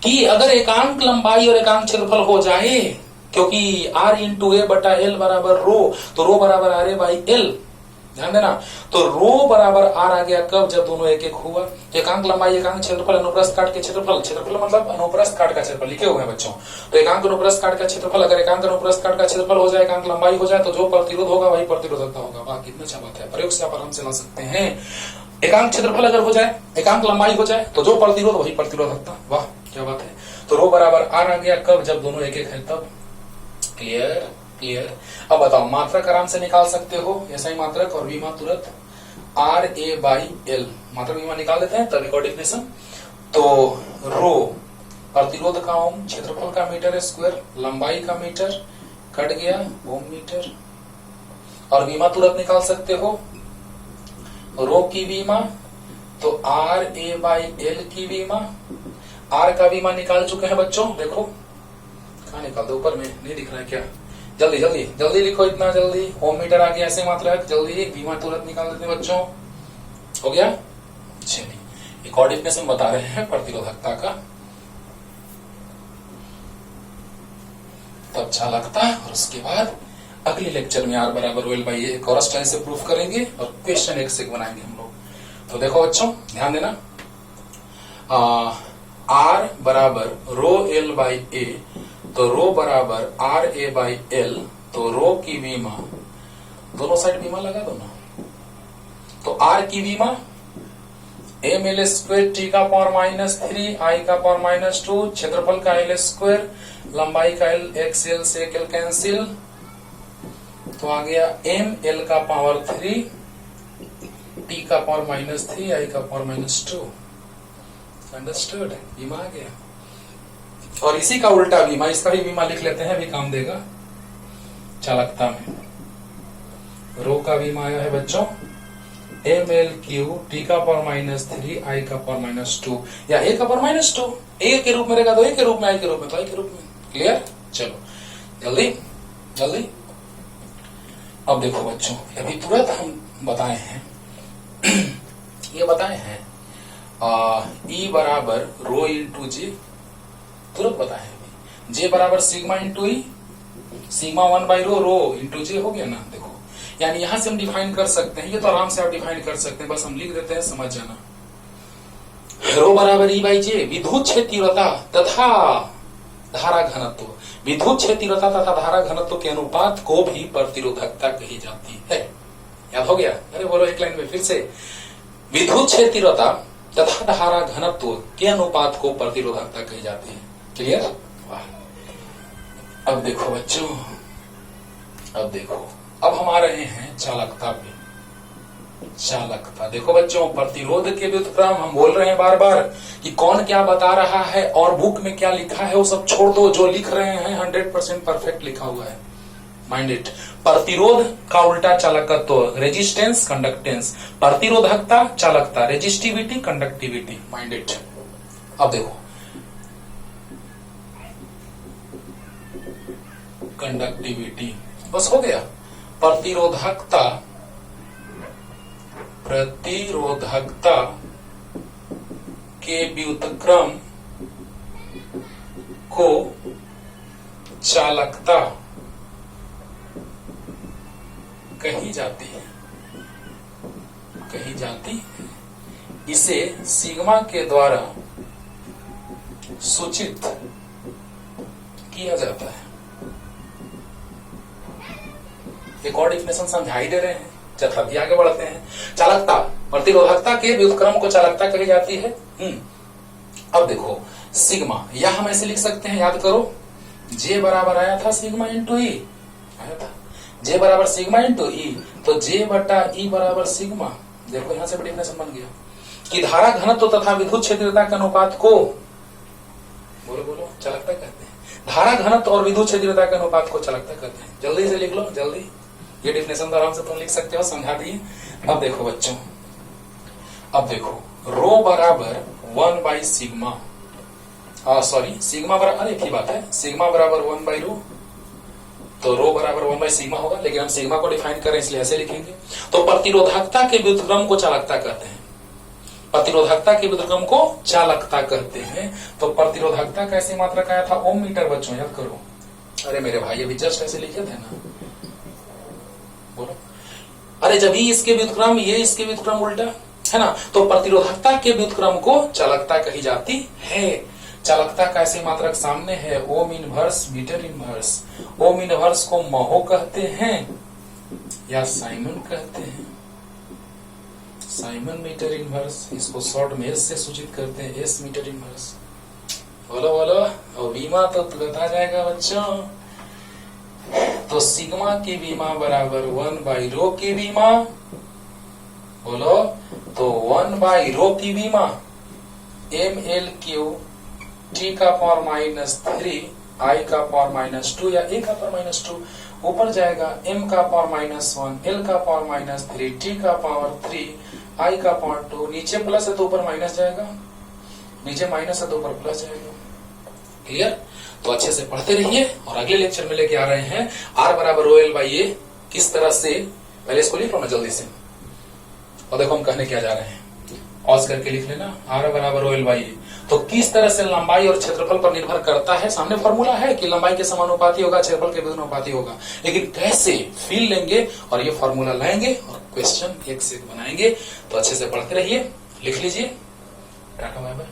कि अगर एकांक लंबाई और एकांक क्षेत्रफल हो जाए, क्योंकि R इंटू ए बटा एल बराबर रो, तो रो बराबर आर ए बाई एल, ध्यान देना। तो रो बराबर आर आ गया कब? जब दोनों एक एक हुआ। एकांक लंबाई एकांक क्षेत्रफल अनुप्रस्थ काट के क्षेत्रफल, क्षेत्रफल मतलब अनुप्रस्थ काट का क्षेत्रफल लिखे हुए हैं बच्चों। तो एकांक अनुप्रस्थ काट का क्षेत्रफल, अगर एकांक अनुप्रस्थ काट का क्षेत्रफल हो जाए, एकांक लंबाई हो जाए, तो जो प्रतिरोध होगा वही प्रतिरोधकता होगा। वाह, कितनी अच्छा बात है। प्रयोग से आप आराम से ला सकते हैं। एकांक क्षेत्रफल अगर हो जाए, एकांक लंबाई हो जाए, तो जो प्रतिरोध वही प्रतिरोधकता। वाह क्या बात है। तो रो बराबर आर आ गया कब? जब दोनों एक एक है तब। Clear clear. अब बताओ, मात्रक आराम से निकाल सकते हो, ऐसा ही मात्रक और विमा तुरंत आर ए बाई एल, मात्रक विमा निकाल देते हैं। तब एक और डेफिनेशन, तो रो प्रतिरोध का ओम, क्षेत्रफल का मीटर स्क्वायर, लंबाई का मीटर, कट गया ओम मीटर। और विमा तुरंत निकाल सकते हो, रो की विमा तो आर ए बाई एल की विमा। आर का विमा निकाल चुके हैं बच्चों, देखो कहा निकाल दो, ऊपर में नहीं दिख रहा है क्या? जल्दी जल्दी जल्दी लिखो, इतना जल्दी। ओम मीटर आ गया, ऐसे मात्रक, जल्दी विमा तुरंत निकाल देते हैं बच्चों। हो गया? चलिए एक और डेफिनेशन बता रहे हैं प्रतिरोधकता का, तो अच्छा लगता है। और उसके बाद अगले लेक्चर में आर बराबर रो एल बाई ए एक और स्टाइल से प्रूफ करेंगे और क्वेश्चन एक से बनाएंगे हम लोग। तो देखो बच्चों ध्यान देना, आर बराबर रो एल बाई ए, तो रो बराबर आर ए बाई एल, तो रो की विमा, दोनों साइड विमा लगा दो ना। तो आर की विमा एम एल स्क्वायर टी का पावर -3 आई का पावर -2, क्षेत्रफल का एल स्क्वायर, लंबाई का एल, एक्स एल से एल कैंसिल, तो आ गया एम एल का पावर 3, टी का पावर -3, आई का पावर -2। अंडरस्टूड? विमा आ गया। और इसी का उल्टा विमा, इसका भी विमा लिख लेते हैं, अभी काम देगा चालकता में। रो का विमा आया है बच्चों एम एल क्यू टी का पावर -3 आई का पावर -2 या ए का पावर -2 ए के रूप में रहेगा तो ए के रूप में, आई के रूप में तो आई के रूप में। क्लियर? चलो जल्दी जल्दी। अब देखो बच्चों, अभी तुरंत हम बताए हैं ये बताए हैं ई बराबर रो इंटू जे, तुरंत बताए हैं। जे बराबर सिग्मा इंटू ई, सिग्मा 1/रो, रो इंटू जे हो गया ना। देखो यानी यहां से हम डिफाइन कर सकते हैं, ये तो आराम से आप डिफाइन कर सकते हैं, बस हम लिख देते हैं, समझ जाना। रो बराबर ई बाई जे, विद्युत क्षेत्रता तथा धारा घनत्व, विद्युत क्षेत्रता तथा धारा घनत्व के अनुपात को भी प्रतिरोधकता कही जाती है। याद हो गया? अरे बोलो एक लाइन में फिर से, विद्युत क्षेत्रता तथा धारा घनत्व के अनुपात को प्रतिरोधकता कही जाती है। क्लियर? वाह। अब देखो बच्चों, अब देखो, अब हम आ रहे हैं चालकता पे। चालकता देखो बच्चों, प्रतिरोध के व्युत्क्रम हम बोल रहे हैं बार बार कि कौन क्या बता रहा है और बुक में क्या लिखा है वो सब छोड़ दो, जो लिख रहे हैं 100% परफेक्ट लिखा हुआ है। Mind it. प्रतिरोध का उल्टा चालकत्व, रेजिस्टेंस कंडक्टेंस, प्रतिरोधकता चालकता, रेजिस्टिविटी कंडक्टिविटी। Mind it. अब देखो कंडक्टिविटी, बस हो गया। प्रतिरोधकता, प्रतिरोधकता के व्युत्क्रम को चालकता कही जाती है, कही जाती है। इसे सिग्मा के द्वारा सूचित किया जाता है। एक और डिफिनेशन समझाई दे रहे हैं, चलो अभी आगे बढ़ते हैं। चालकता, प्रतिरोधकता के व्युत्क्रम को चालकता कही जाती है। अब देखो सिग्मा, या हम ऐसे लिख सकते हैं, याद करो, जे बराबर आया था सिग्मा इंटू ई, आया था जे बराबर सिग्मा इंटू ई, तो जे बटा ई बराबर सिग्मा। देखो यहां से बड़ी डिफिनेशन बन गया कि धारा घनत्व तथा विद्युत क्षेत्रता के अनुपात को, बोलो बोलो, चालकता कहते हैं। धारा घनत्व और विद्युत क्षेत्रता के अनुपात को चालकता कहते हैं। जल्दी से लिख लो, जल्दी। ये डिफिनेशन तो आराम से तुम लिख सकते हो, समझा दिए। अब देखो बच्चों, अब देखो रो बराबर 1/सिग्मा, सॉरी सिग्मा बराबर, अरे एक ही बात है, सिग्मा बराबर 1/रो, तो रो बराबर 1/सिग्मा होगा, लेकिन हम सिग्मा को डिफाइन करें इसलिए ऐसे लिखेंगे। तो प्रतिरोधकता के व्युत्क्रम को चालकता कहते हैं, प्रतिरोधकता के व्युत्क्रम को चालकता कहते हैं। तो प्रतिरोधकता कैसी मात्रा का आया था? ओम मीटर बच्चों, याद करो। अरे मेरे भाई अभी जस्ट ऐसे लिखे थे ना, बोलो। अरे जब ही इसके व्युत्क्रम, ये इसके व्युत्क्रम उल्टा है ना, तो प्रतिरोधकता के व्युत्क्रम को चालकता कही जाती है। चालकता का ऐसे मात्रक सामने है, ohm inverse metre inverse. Ohm inverse को महो कहते हैं या साइमन कहते हैं, साइमन मीटर इनवर्स, इसको शॉर्ट में एस से सूचित करते हैं, एस मीटर इनवर्स। बोलो बोलो, और बीमा तो बता जाएगा बच्चों। तो सिग्मा की बीमा बराबर 1/रो की बीमा, बोलो, तो 1/रो की बीमा ml³ t का पावर -3 i का पावर -2 या a का पावर -2, ऊपर जाएगा m का पावर -1 l का पावर -3 t का पावर 3 i का पावर 2, नीचे प्लस है तो ऊपर माइनस जाएगा, नीचे माइनस है तो ऊपर प्लस जाएगा। क्लियर? तो अच्छे से पढ़ते रहिए। और अगले लेक्चर में लेके आ रहे हैं r बराबर रो एल बाई ए, किस तरह से, पहले इसको लिख लो ना जल्दी से, और देखो हम कहने क्या जा रहे हैं, ऑज करके लिख लेना, r बराबर रो एल बाई ए। तो किस तरह से लंबाई और क्षेत्रफल पर निर्भर करता है, सामने फॉर्मूला है कि लंबाई के समानुपाती होगा, क्षेत्रफल के विनुपाती होगा, लेकिन कैसे फील लेंगे और ये फॉर्मूला लाएंगे और क्वेश्चन एक से एक बनाएंगे। तो अच्छे से पढ़ते रहिए, लिख लीजिए। Tata bye bye.